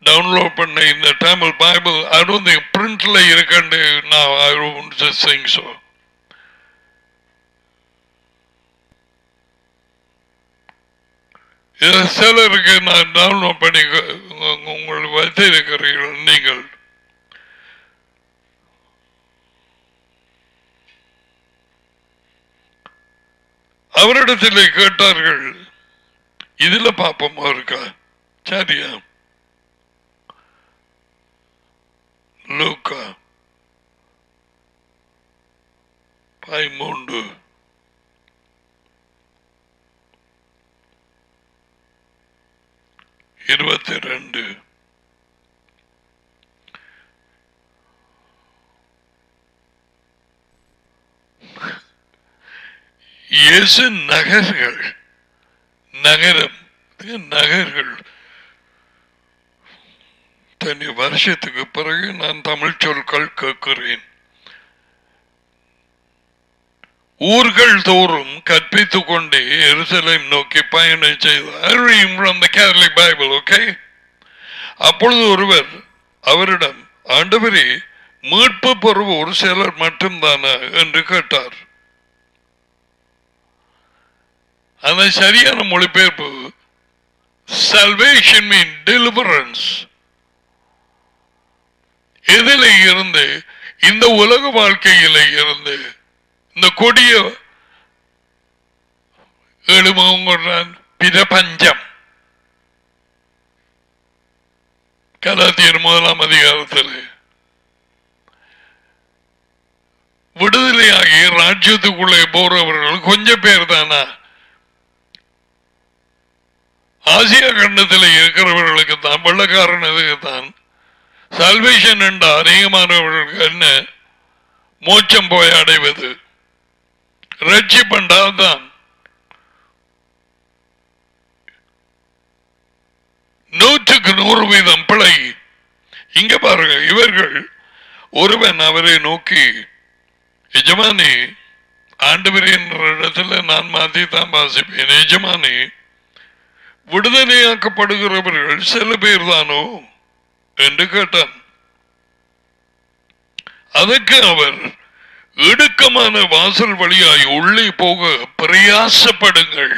டவுன்லோட் பண்ண இந்த Tamil Bible I don't think printல இருக்கண்டு. now I don't just think so. சிலருக்கு நான் டவுன்லோட் பண்ணி உங்கள் வைத்திருக்கிறீர்கள். நீங்கள் அவரிடத்தில் கேட்டார்கள், இதுல பாப்பமா இருக்கா? சரியா? லூக்கா 13 22. இயேசு நகர்கள் தனி வருஷத்துக்கு பிறகு நான் தமிழ் சொற்கள் கேட்கிறேன். ஊர்கள் தோறும் கற்பித்துக் கொண்டே எருசலேம் நோக்கி பயணம் செய்தார். அப்பொழுது ஒருவர் அவரிடம், ஆண்டவரே, மீட்பு பெறுவோர் சிலர் மட்டும்தானா என்று கேட்டார். அந்த சரியான மொழிபெயர்ப்பு salvation mean deliverance. எதில இருந்து? இந்த உலக வாழ்க்கையில இருந்து, இந்த கொடிய எழுமுகன் பிரபஞ்சம். கலாத்தியர் 1 அதிகாரத்தில் விடுதலையாகி ராஜ்யத்துக்குள்ளே போறவர்கள் கொஞ்சம் பேர் தானா? ஆசியா கண்டத்தில் இருக்கிறவர்களுக்கு தான், வெள்ளக்காரனுக்கு தான் சால்வேஷன் என்ற அநேகமானவர்களுக்கு என்ன மோட்சம் போய் அடைவது, ரட்சிப்பண்டால்தான். 100% பிழை. இங்க பாருங்க, இவர்கள் ஒருவன் அவரை நோக்கி, எஜமானி, ஆண்டவர் என்ற இடத்துல நான் மாத்தி தான் வாசிப்பேன், எஜமானி விடுதலையாக்கப்படுகிறவர்கள் சில பேர் தானோ என்று கேட்டான். அதற்கு அவர், இடுக்கமான வாசல் வழியாய் உள்ளே போக பிரயாசப்படுங்கள்.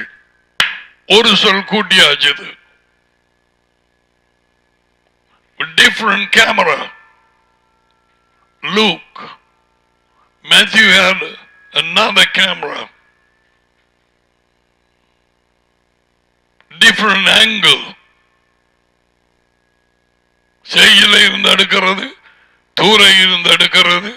ஒரு சொல் கூட்டியாச்சது. Different camera. Luke, Matthew had another camera, different angle. செய்யில இருந்து எடுக்கிறது, தூர இருந்து எடுக்கிறது.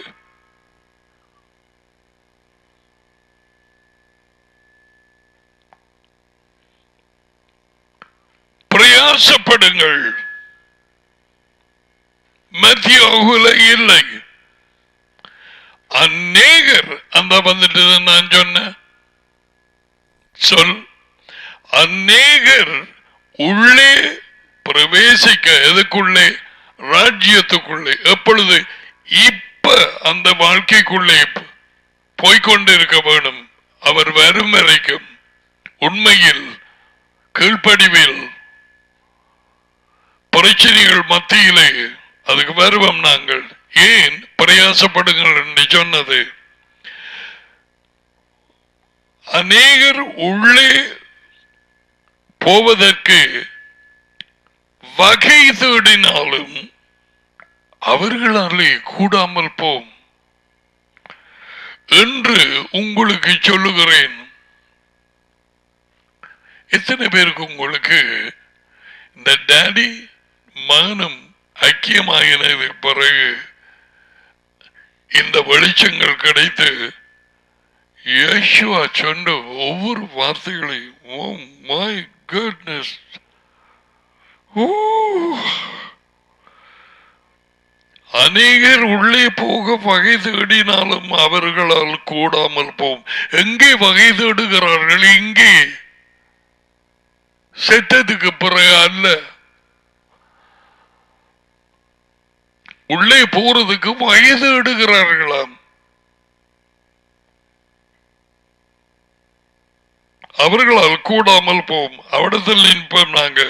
பிரயாசப்படுங்கள். மத்தியோகுல இல்லை. அநேகர் அந்த வந்துட்டு நான் சொன்ன சொல், அநேகர் உள்ளே பிரவேசிக்க, எதுக்குள்ளே? ராஜ்யத்துக்குள்ளே. எப்பொழுது? இப்ப அந்த வாழ்க்கைக்குள்ளே போய்கொண்டிருக்க வேணும். அவர் வரும் வரைக்கும் உண்மையில் கீழ்ப்படிவில் பிரச்சனைகள் மத்தியிலே அதுக்கு வருவோம் நாங்கள். ஏன் பிரயாசப்படுங்கள் என்று சொன்னது? அநேகர் உள்ளே போவதற்கு வகை தேடினாலும் அவர்களாலே கூடாமல் போம் என்று உங்களுக்கு சொல்லுகிறேன். எத்தனை பேருக்கு உங்களுக்கு இந்த டாடி மகனும் ஐக்கியமாகினது பிறகு இந்த வெளிச்சங்கள் கிடைத்து யேசுவா சொன்ன ஒவ்வொரு வார்த்தைகளையும், ஓ மை குட்னஸ், அநேகர் உள்ளே போக வகை தேடினாலும் அவர்களால் கூடாமல் போம். எங்கே வகை தேடுகிறார்கள்? இங்கே செத்ததுக்கு பிறகு அல்ல. உள்ளே போறதுக்கு வயது எடுக்கிறார்களாம். அவர்களால் கூடாமல் போம். அவிடத்தில் நாங்க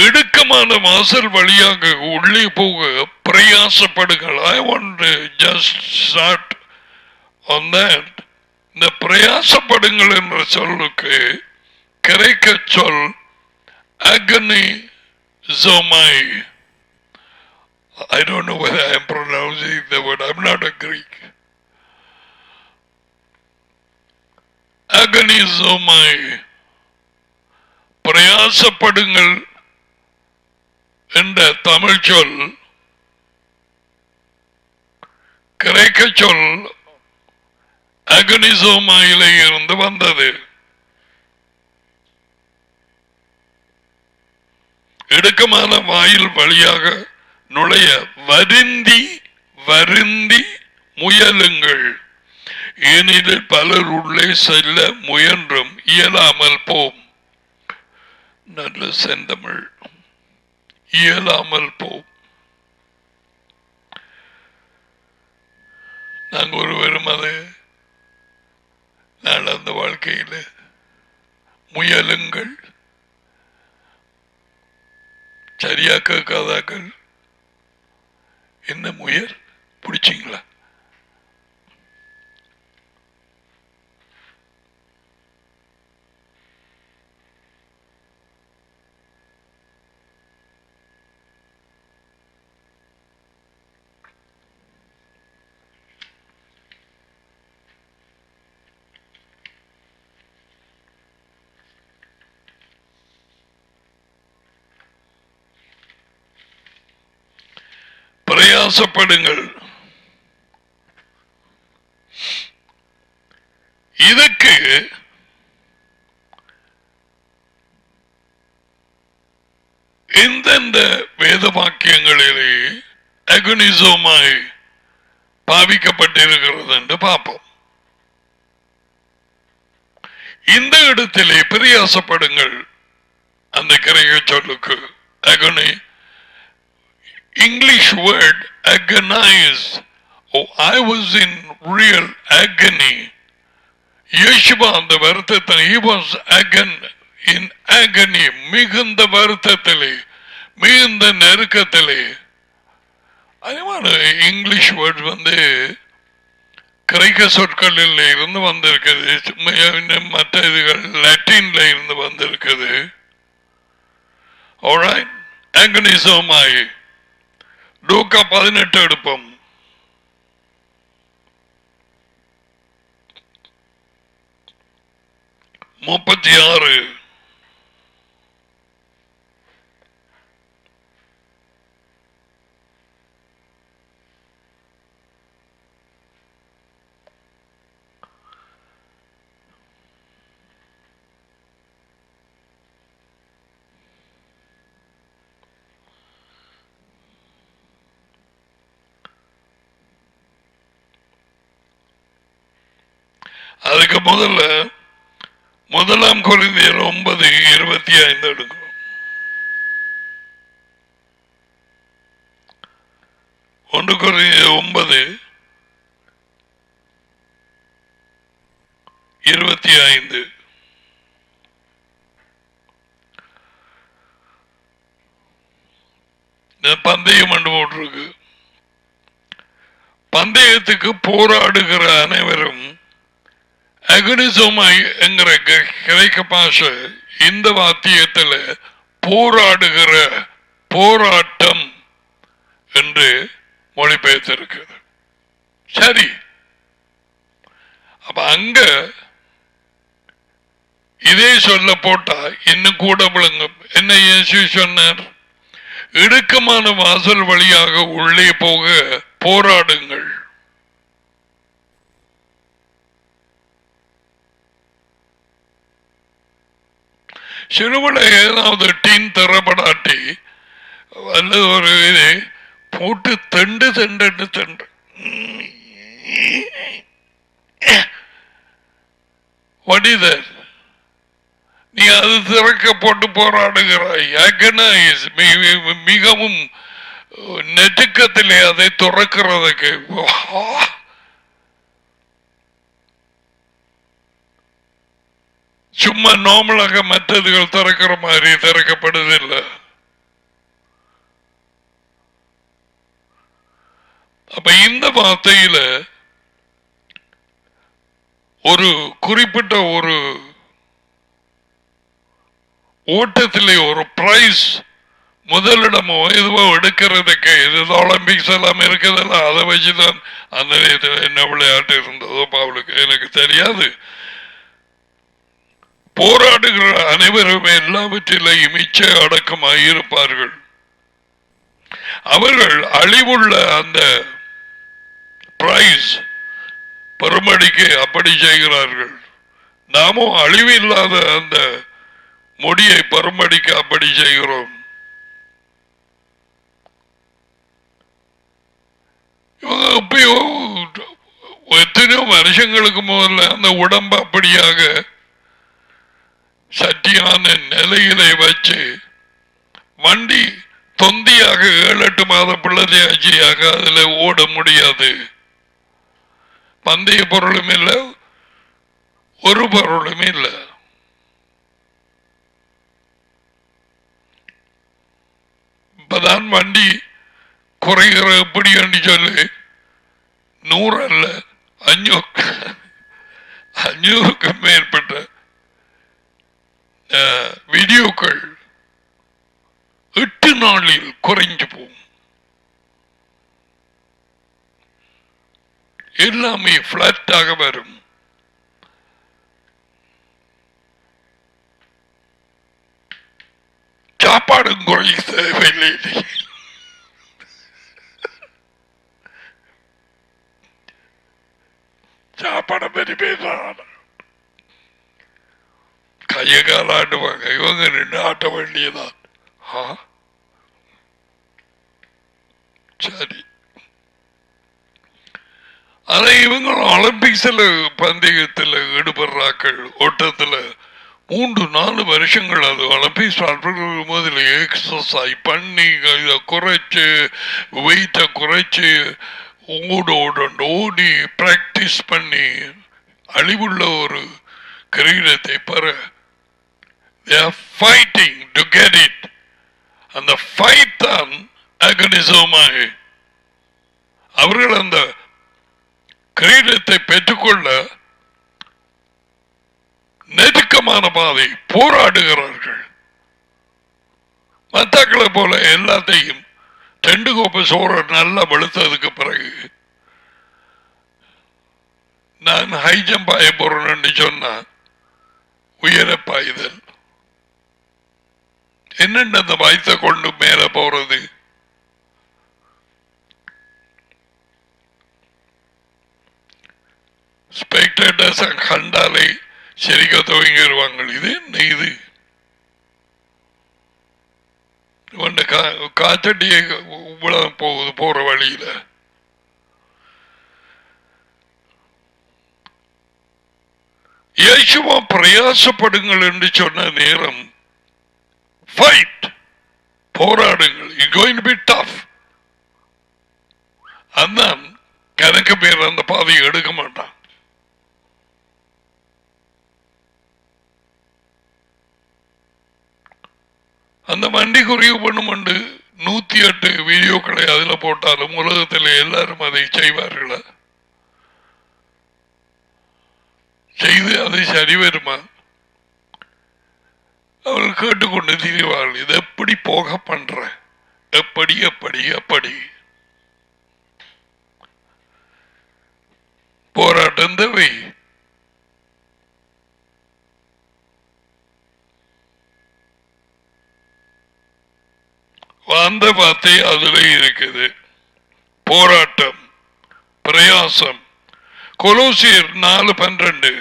இடுக்கமான வாசல் வழியாக உள்ளே போக பிரயாசப்படுங்கள். I want to just start on that. இந்த பிரயாசப்படுங்கள் என்ற சொல்லுக்கு கிரேக்க சொல் agony zomai. I don't know whether I am pronouncing the word. I'm not a Greek. agony zomai. பிரயாசப்படுங்கள் என்ற தமிழ் சொல் கிரேக்க சொல் அகனிசோமாயிலே இருந்து வந்தது. இடுக்கமான வாயில் வழியாக நுழைய வருந்தி வருந்தி முயலுங்கள். ஏனெனில் பலர் உள்ளே செல்ல முயன்றும் இயலாமல் போம். நல்ல செந்தமிழ். இயலாமல் போம். நாங்கள் ஒருவரும் அது நடந்த வாழ்க்கையில் முயலுங்கள். சரியா கேட்காதாக்கள் என்ன முயல் பிடிச்சிங்களா? பிரயாசப்படுங்கள். இதுக்கு எந்தெந்த வேத வாக்கியங்களிலே அகனிசமாய் பாவிக்கப்பட்டிருக்கிறது என்று பார்ப்போம். இந்த இடத்திலே பிரயாசப்படுங்கள் அந்த கிரக சொல்லுக்கு agony, English word agonize. Oh, I was in real agony. Yeshua அந்த வருத்தத்தில் he was in agony, மிகுந்த வருத்தத்திலே, மிகுந்த நெருக்கத்திலே. அதேமான இங்கிலீஷ் வேர்ட் வந்து கிரேக்க சொற்களில் இருந்து வந்திருக்குது, மற்ற இதுகள் லத்தீன்ல இருந்து வந்திருக்குது. Alright, agonizomaய் லூக்கா 18 எடுப்போம். முப்பத்தி 36. அதுக்கு முதலாம் கொரிந்தியர் 9:25 எடுக்கும். 1 கொரிந்தியர் 9:25. பந்தயம் என்று போட்டிருக்கு. பந்தயத்துக்கு போராடுகிற அனைவரும் அகனிசோமாய் என்கிற கிரேக்க பாஷை இந்த வாத்தியத்தில் போராடுகிற போராட்டம் என்று மொழிபெயர்த்திருக்கிறது. சரி, அப்ப அங்க இதே சொல்ல போட்டா இன்னும் கூட விளங்கும். என்ன இயேசு சொன்னார்? இடுக்கமான வாசல் வழியாக உள்ளே போக போராடுங்கள். சிறுவட ஏதாவது டீன் தரப்படாட்டி அல்லது ஒரு இது போட்டு தண்டு வடிதல், நீ அது திறக்க போட்டு போராடுகிறாய். மிகவும் நெருக்கத்திலே அதை துறக்கிறதுக்கு சும்மா நார்மலாக மற்றதுகள் திறக்கிற மாதிரி திறக்கப்படுதில்லை. அப்ப இந்த வார்த்தையில ஒரு குறிப்பிட்ட ஒரு ஓட்டத்திலே ஒரு பிரைஸ் முதலிடமோ எதுவோ எடுக்கிறதுக்கு, இது ஒலிம்பிக்ஸ் எல்லாம் இருக்கிறதல்ல, அதை வச்சுதான் அந்த நேரத்தில் என்ன விளையாட்டு இருந்ததோ பாவலுக்கு எனக்கு தெரியாது. போராடுகிற அனைவருமே எல்லாவற்றிலையும் இச்சை அடக்கமாக இருப்பார்கள். அவர்கள் அழிவுள்ள அந்த பிரைஸ் பெருமடிக்கு அப்படி செய்கிறார்கள். நாமும் அழிவில்லாத அந்த முடியை பெருமடிக்க அப்படி செய்கிறோம். இவங்க எப்பயோ எத்தனையோ வருஷங்களுக்கு முதல்ல அந்த உடம்பு அப்படியாக சட்டியான நிலையிலே வச்சு வண்டி தொந்தியாக 7-8 மாத பிள்ளையாச்சியாக அதுல ஓட முடியாது. பந்தய பொருளும் இல்லை, ஒரு பொருளும் இல்லை. இப்பதான் வண்டி குறைகிற எப்படி என்று சொல்லி 100 அல்ல 500க்கு மேற்பட்ட வீடியோக்கள் 8 நாளில் குறைஞ்சு போகும். எல்லாமே பிளாட்டாக வரும். சாப்பாடும் குறை தேவையில்லை. கைய கால ஆட்டுவாங்க, இவங்க நின்று ஆட்ட வேண்டியதான். சரி, ஆனா இவங்க ஒலிம்பிக்ஸ்ல பந்தயத்தில் ஈடுபடுறாக்கள், ஓட்டத்தில் 3-4 வருஷங்கள் அது ஒலிம்பிக்ஸ் போதில் எக்ஸசைஸ் பண்ணி இதை குறைச்சு வெயிட்டை குறைச்சு ஓடி பிராக்டிஸ் பண்ணி அழிவுள்ள ஒரு கிரீடத்தை பெற they are fighting to get it. அந்த ஃபைட் தான் அகனிசமாய் அவர்கள் அந்த கிரீடத்தை பெற்றுக்கொள்ள நெருக்கமான பாதை போராடுகிறார்கள். மத்தாக்களை போல எல்லாத்தையும் 2 கோப்பை சோறு நல்லா வெளுத்ததுக்கு பிறகு நான் ஹை ஜம்ப் ஆய போறேன்னு சொன்னா உயர பாய்தல் என்னென்ன அந்த வயத்தை கொண்டு மேல போறது. ஸ்பெக்டேட்டர்ஸ் கண்டாலே சரிக்க துவங்கிடுவாங்க. இது என்ன இது காச்சட்டியை போகுது போற வழியில. இயேசுவா பிரயாசப்படுங்கள் என்று சொன்ன நேரம் ஃபைட், போராடுங்கள். It's going to be tough. அதான் கணக்கு பேர் அந்த பாதையை எடுக்க மாட்டான். அந்த வண்டி குறைவு பண்ணும் 108 வீடியோக்களை அதுல போட்டாலும் உலகத்தில் எல்லாரும் அதை செய்வார்களா? செய்து அது சரி வருமா? அவர்கள் கேட்டுக்கொண்டு திரிவார்கள். இது எப்படி போக பண்ற, எப்படி எப்படி எப்படி போராட்டம் தேவை. அந்த வார்த்தை அதுல இருக்குது. போராட்டம், பிரயாசம். கொலோசியர் 4:12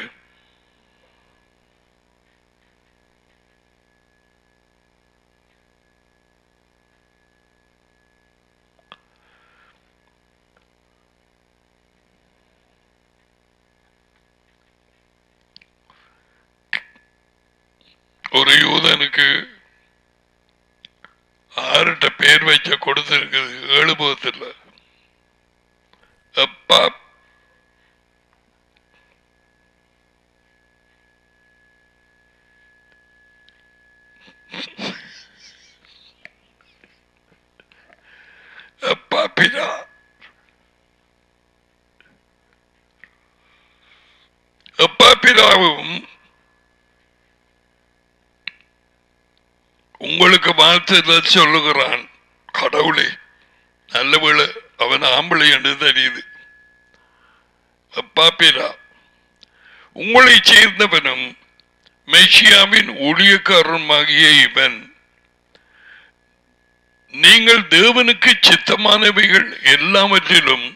ஒரு யூதனுக்கு 6 பேர் வைக்க கொடுத்திருக்குது 7 புகத்தில். அப்பா அப்பா பிதா அப்பா பிதாவும் உங்களுக்கு வாழ்த்து சொல்லுகிறான். கடவுளே, நல்ல வேளை அவன் ஆம்பளை என்று தெரியுது. அப்பா பிதா உங்களை சேர்ந்தவனும் மெஷியாவின் ஊழியக்காரனுமாகிய இவன் நீங்கள் தேவனுக்கு சித்தமானவைகள் எல்லாவற்றிலும்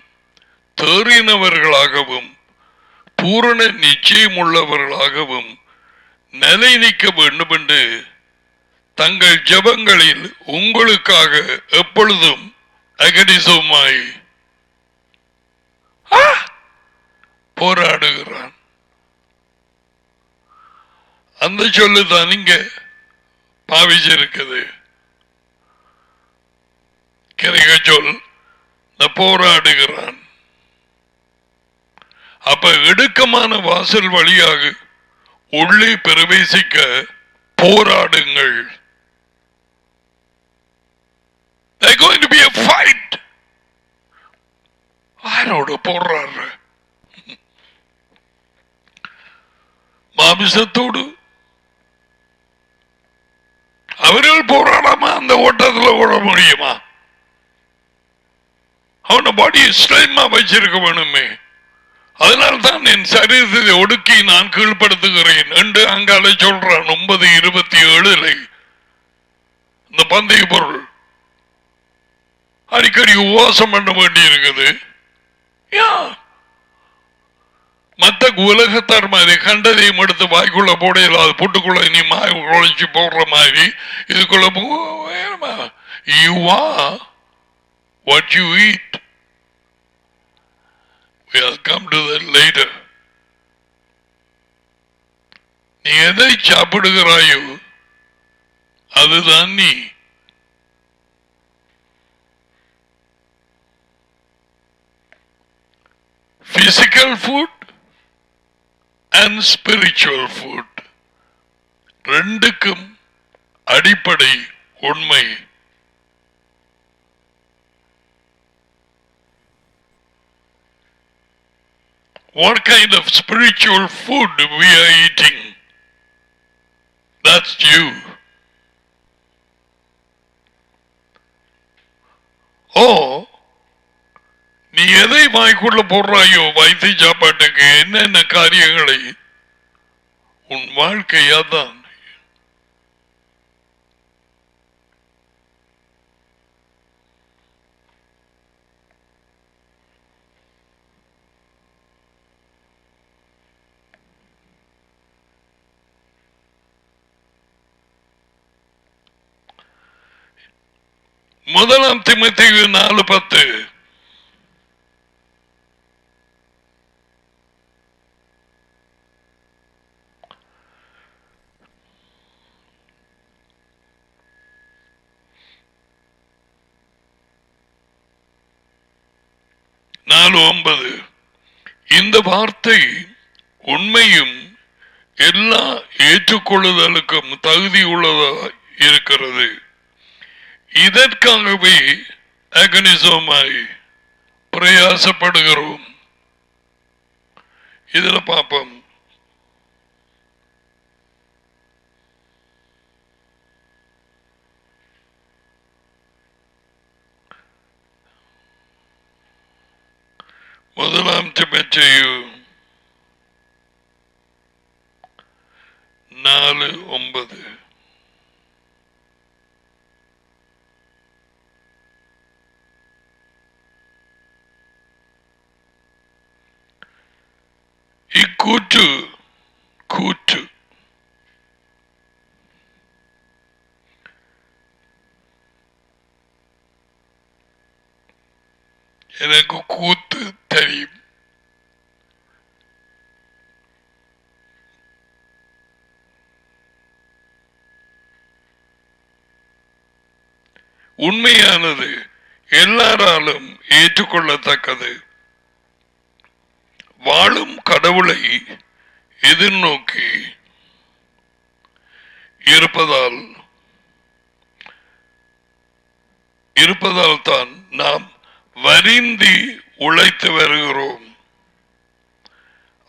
தேறினவர்களாகவும் பூரண நிச்சயம் உள்ளவர்களாகவும் நிலை நிற்க வேண்டும் என்று தங்கள் ஜெபங்களில் உங்களுக்காக எப்பொழுதும் அகனிசமாய் போராடுகிறான். அந்த சொல்லுதான் இங்க பாவிச்சிருக்குது. கிரக சொல் போராடுகிறான். அப்ப இடுக்கமான வாசல் வழியாக உள்ளே பிரவேசிக்க போராடுங்கள். There's going to be a fight. ஆரோடு போராடுற? மாமிசத்தோடு. அவர்கள் போராடாம அந்த ஓட்டத்தில் ஓட முடியுமா? அவன பாடியை ஸ்ட்ரெயிமா வச்சிருக்க வேணுமே. அதனால்தான் என் சரீரத்தை ஒடுக்கி நான் கீழ்படுத்துகிறேன் என்று அங்கால சொல்றான் 9:27 இந்த பந்தய பொருள். அடிக்கடி உபவாசம் பண்ண வேண்டி இருக்குது. மற்ற உலகத்தார் மாதிரி கண்டதையும் எடுத்து வாய்க்குள்ள போட இல்லாது புட்டுக்குள்ள நீ மாய் குழைச்சி போடுற மாதிரி இதுக்குள்ள you are what you eat. We'll come to that later. நீ எதை சாப்பிடுகிறாயோ அதுதான் நீ. Physical food and spiritual food ரெண்டுக்கும் அடிப்படை உண்மை. What kind of spiritual food we are eating? That's you. Oh, நீ எதை வாய்க்குள்ள போடுறாயோ வைத்திய சாப்பாட்டுக்கு என்னென்ன காரியங்களை உன் வாழ்க்கையாதான். முதலாம் தீமோத்தேயு 4:10 4:9 இந்த வார்த்தை உண்மையும் எல்லா ஏற்றுக்கொள்ளுதலுக்கும் தகுதி உள்ளதாக இருக்கிறது. இதற்காகவே அகனிசமாய் பிரயாசப்படுகிறோம். இதுல பாப்போம். முதலாம் தீமோத்தேயு 4:9 இக்கூற்று எனக்கு கூத்து தெரியும். உண்மையானது, எல்லாராலும் ஏற்றுக்கொள்ளத்தக்கது, வாழும் கடவுளை எதிர்நோக்கி இருப்பதால் தான் நாம் வருந்தி உழைத்து வருகிறோம்.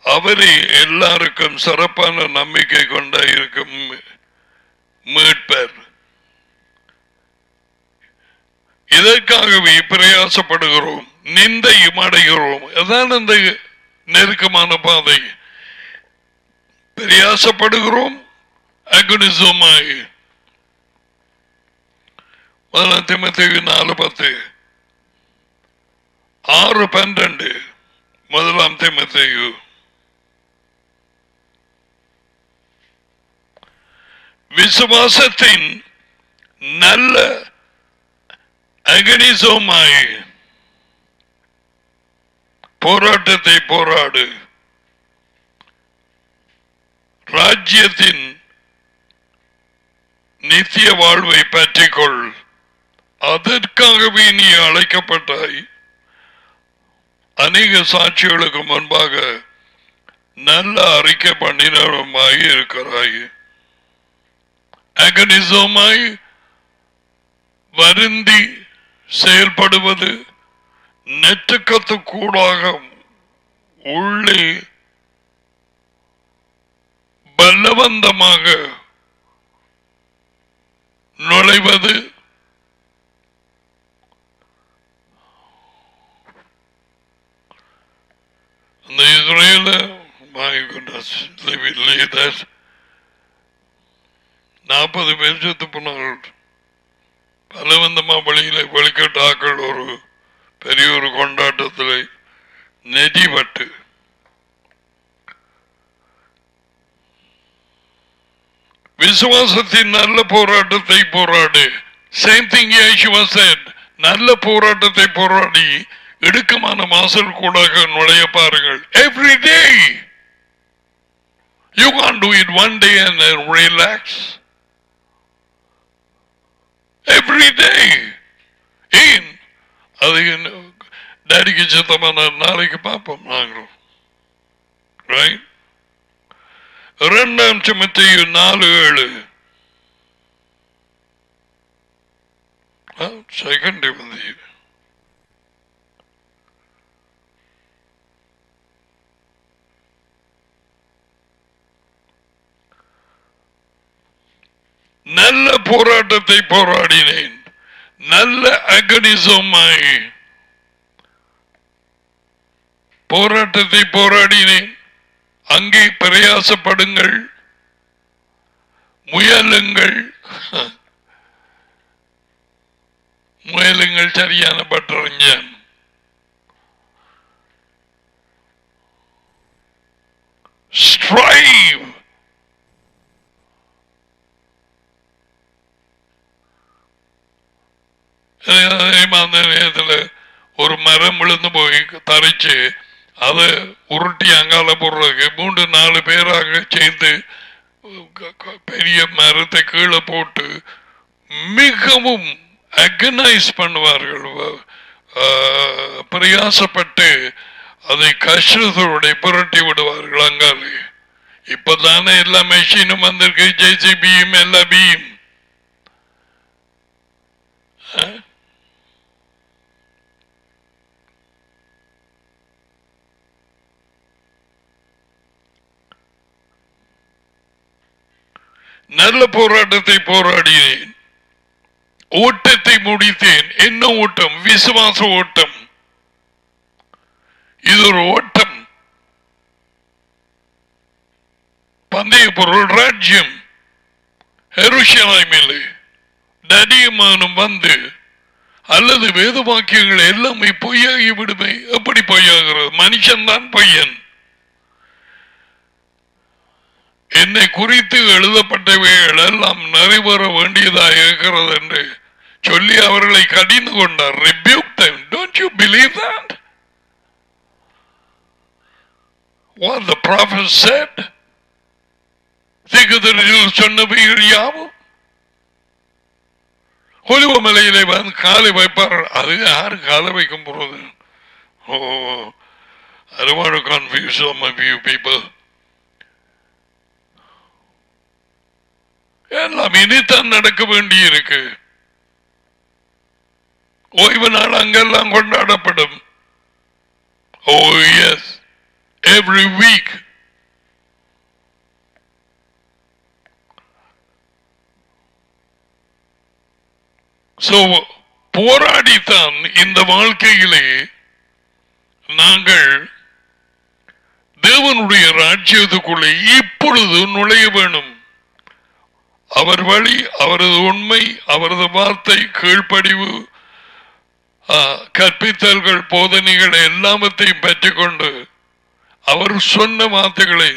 அவரே எல்லாருக்கும் சிறப்பான நம்பிக்கை கொண்ட இருக்கும் மீட்பர். இதற்காகவே பிரயாசப்படுகிறோம், நிந்தையும் அடைகிறோம். அதான் அந்த நெருக்கமான பாதை. பிரயாசப்படுகிறோம் அகனிசமாய். முதலாம் தீமோத்தேயு 4:10 6:12 முதலாம் தீமோத்தேயு. விசுவாசத்தின் நல்ல அகனிசமாய் போராட்டத்தை போராடு, ராஜ்யத்தின் நித்திய வாழ்வை பற்றிக்கொள். அதற்காகவே நீ அழைக்கப்பட்டாய். அநேக சாட்சிகளுக்கு முன்பாக நல்ல அறிக்கை பண்ணினமாய் இருக்கிறாய். அகனிசமாய் வருந்தி செயல்படுவது நெற்றுக்கத்துக்கூடாக உள்ளே பலவந்தமாக நுழைவது. அந்த இஸ்ரேல 40 பேர் செத்து போனார்கள். பலவந்தமா வழியில வெளிக்கட்டாக்கள் ஒரு பெரிய ஒரு கொண்டாட்டத்தில் நெடிபட்டு விசுவாசத்தின் நல்ல போராட்டத்தை போராடு. Same thing Yeshua said. நல்ல போராட்டத்தை போராடி இடுக்கமான வாசல் கூடாக நுழைய பாருங்கள். Every day. You can't do it one day and relax. Every day. ஏன் அது டாடிக்கு சித்தமான நாளைக்கு பார்ப்போம் நாங்களும். ரைட். 2 Timothy 4:7. Second Timothy. நல்ல போராட்டத்தை போராடினேன், நல்ல அகனிசமாய் போராட்டத்தை போராடினேன். அங்கே பிரயாசப்படுங்கள், முயலுங்கள். முயலுங்கள் சரியான பற்றறிஞன். Strive. அந்த நேரத்தில் ஒரு மரம் விழுந்து போய் தரைச்சு அதை உருட்டி அங்கால போடுறதுக்கு 3-4 பேராக சேர்ந்து பெரிய மரத்தை கீழே போட்டு மிகவும் அகனைஸ் பண்ணுவார்கள், பிரயாசப்பட்டு அதை கஷ்டத்தோட புரட்டி விடுவார்கள் அங்காலே. இப்பதானே எல்லா மெஷினும் வந்திருக்கு, JCBயும் எல்லா பியும். நல்ல போராட்டத்தை போராடினேன், ஓட்டத்தை முடித்தேன். என்ன ஓட்டம்? விசுவாச ஓட்டம். இது ஒரு ஓட்டம். பந்தய பொருள் ராஜ்யம் எருசலேமிலே நதியமானும் வந்து அல்லது வேத வாக்கியங்கள் எல்லாமே பொய்யாகி விடுமே. எப்படி பொய்யாகிறது? மனுஷன்தான் பொய்யன். என்னை குறித்து எழுதப்பட்டவைகள் எல்லாம் நிறைவேற வேண்டியதாக இருக்கிறது என்று சொல்லி அவர்களை கடிந்து கொண்டார். Rebuke them. Don't you believe that? What the prophet said? தீர்க்கதரிசிகள் சொன்னவைகள் யாவும். ஒலிவமலையிலே வந்து காலை வைப்பார்கள். அது யாரு காலை வைக்கும் போறது? I don't want to confuse some of you people. எல்லாம் இனித்தான் நடக்க வேண்டி இருக்கு. ஓய்வு நாள் அங்கெல்லாம் கொண்டாடப்படும். Oh yes, every week. So போராடித்தான் இந்த வாழ்க்கையிலே நாங்கள் தேவனுடைய ராஜ்யத்துக்குள்ளே இப்பொழுது நுழைய வேணும். அவர் வழி, அவரது உண்மை, அவரது வார்த்தை, கீழ்ப்படிவு, கற்பித்தல்கள், போதனைகள் எல்லாவற்றையும் பெற்றுக்கொண்டு அவர் சொன்ன வார்த்தைகளை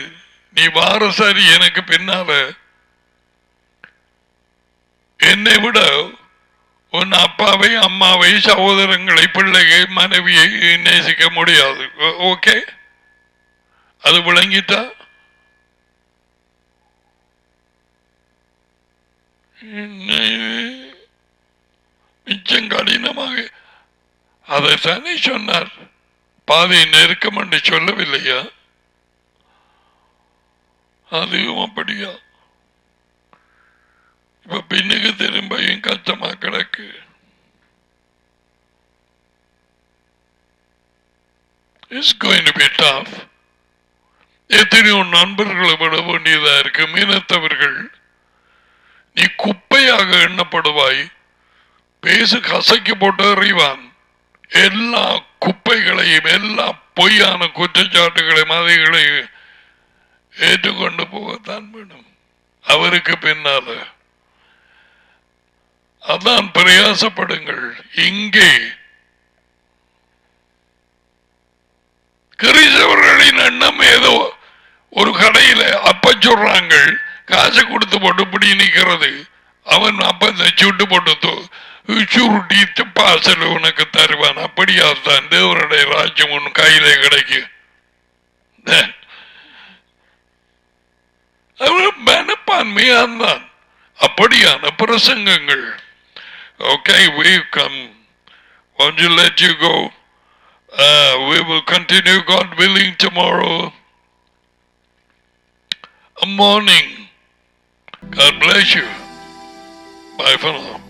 நீ வாரசாரி எனக்கு பின்னால என்னை விட உன் அப்பாவை, அம்மாவை, சகோதரங்களை, பிள்ளையை, மனைவியை நேசிக்க முடியாது. ஓகே, அது விளங்கிட்டா? மிச்சம் கடினமாக அதை தானே சொன்னார். பாதை நெருக்கம் என்று சொல்லவில்லையா? அதுவும் அப்படியா? இப்ப பின்னுக்கு திரும்பியும் கஷ்டமா கிடக்கு. It's going to be tough. எத்தனையோ நண்பர்களை விட வேண்டியதா இருக்கு. மீனத்தவர்கள் நீ குப்பையாக எண்ணப்படுவாய். பேசு கசக்கி போட்டு அறிவான். எல்லா குப்பைகளையும், எல்லா பொய்யான குற்றச்சாட்டுகளையும், அதைகளையும் ஏற்றுக்கொண்டு போகத்தான் வேணும் அவருக்கு பின்னால. அதான் பிரயாசப்படுங்கள். இங்கே கிறிஸ்தவர்களின் எண்ணம் ஏதோ ஒரு கடையில அப்ப சொல்றாங்க, காசு கொடுத்து போட்டு இப்படி நிக்கிறது. அவன் அப்ப சுட்டு போட்டு சுருட்டி பாசல் உனக்கு தருவான். அப்படியாத்தான் தேவனுடைய ராஜ்யம் உன் கையில கிடைக்கும். மனப்பான்மையான் தான் அப்படியான பிரசங்கங்கள். Okay, we come. Won't you let you go? We will continue, God willing, tomorrow morning. God bless you. Bye for now.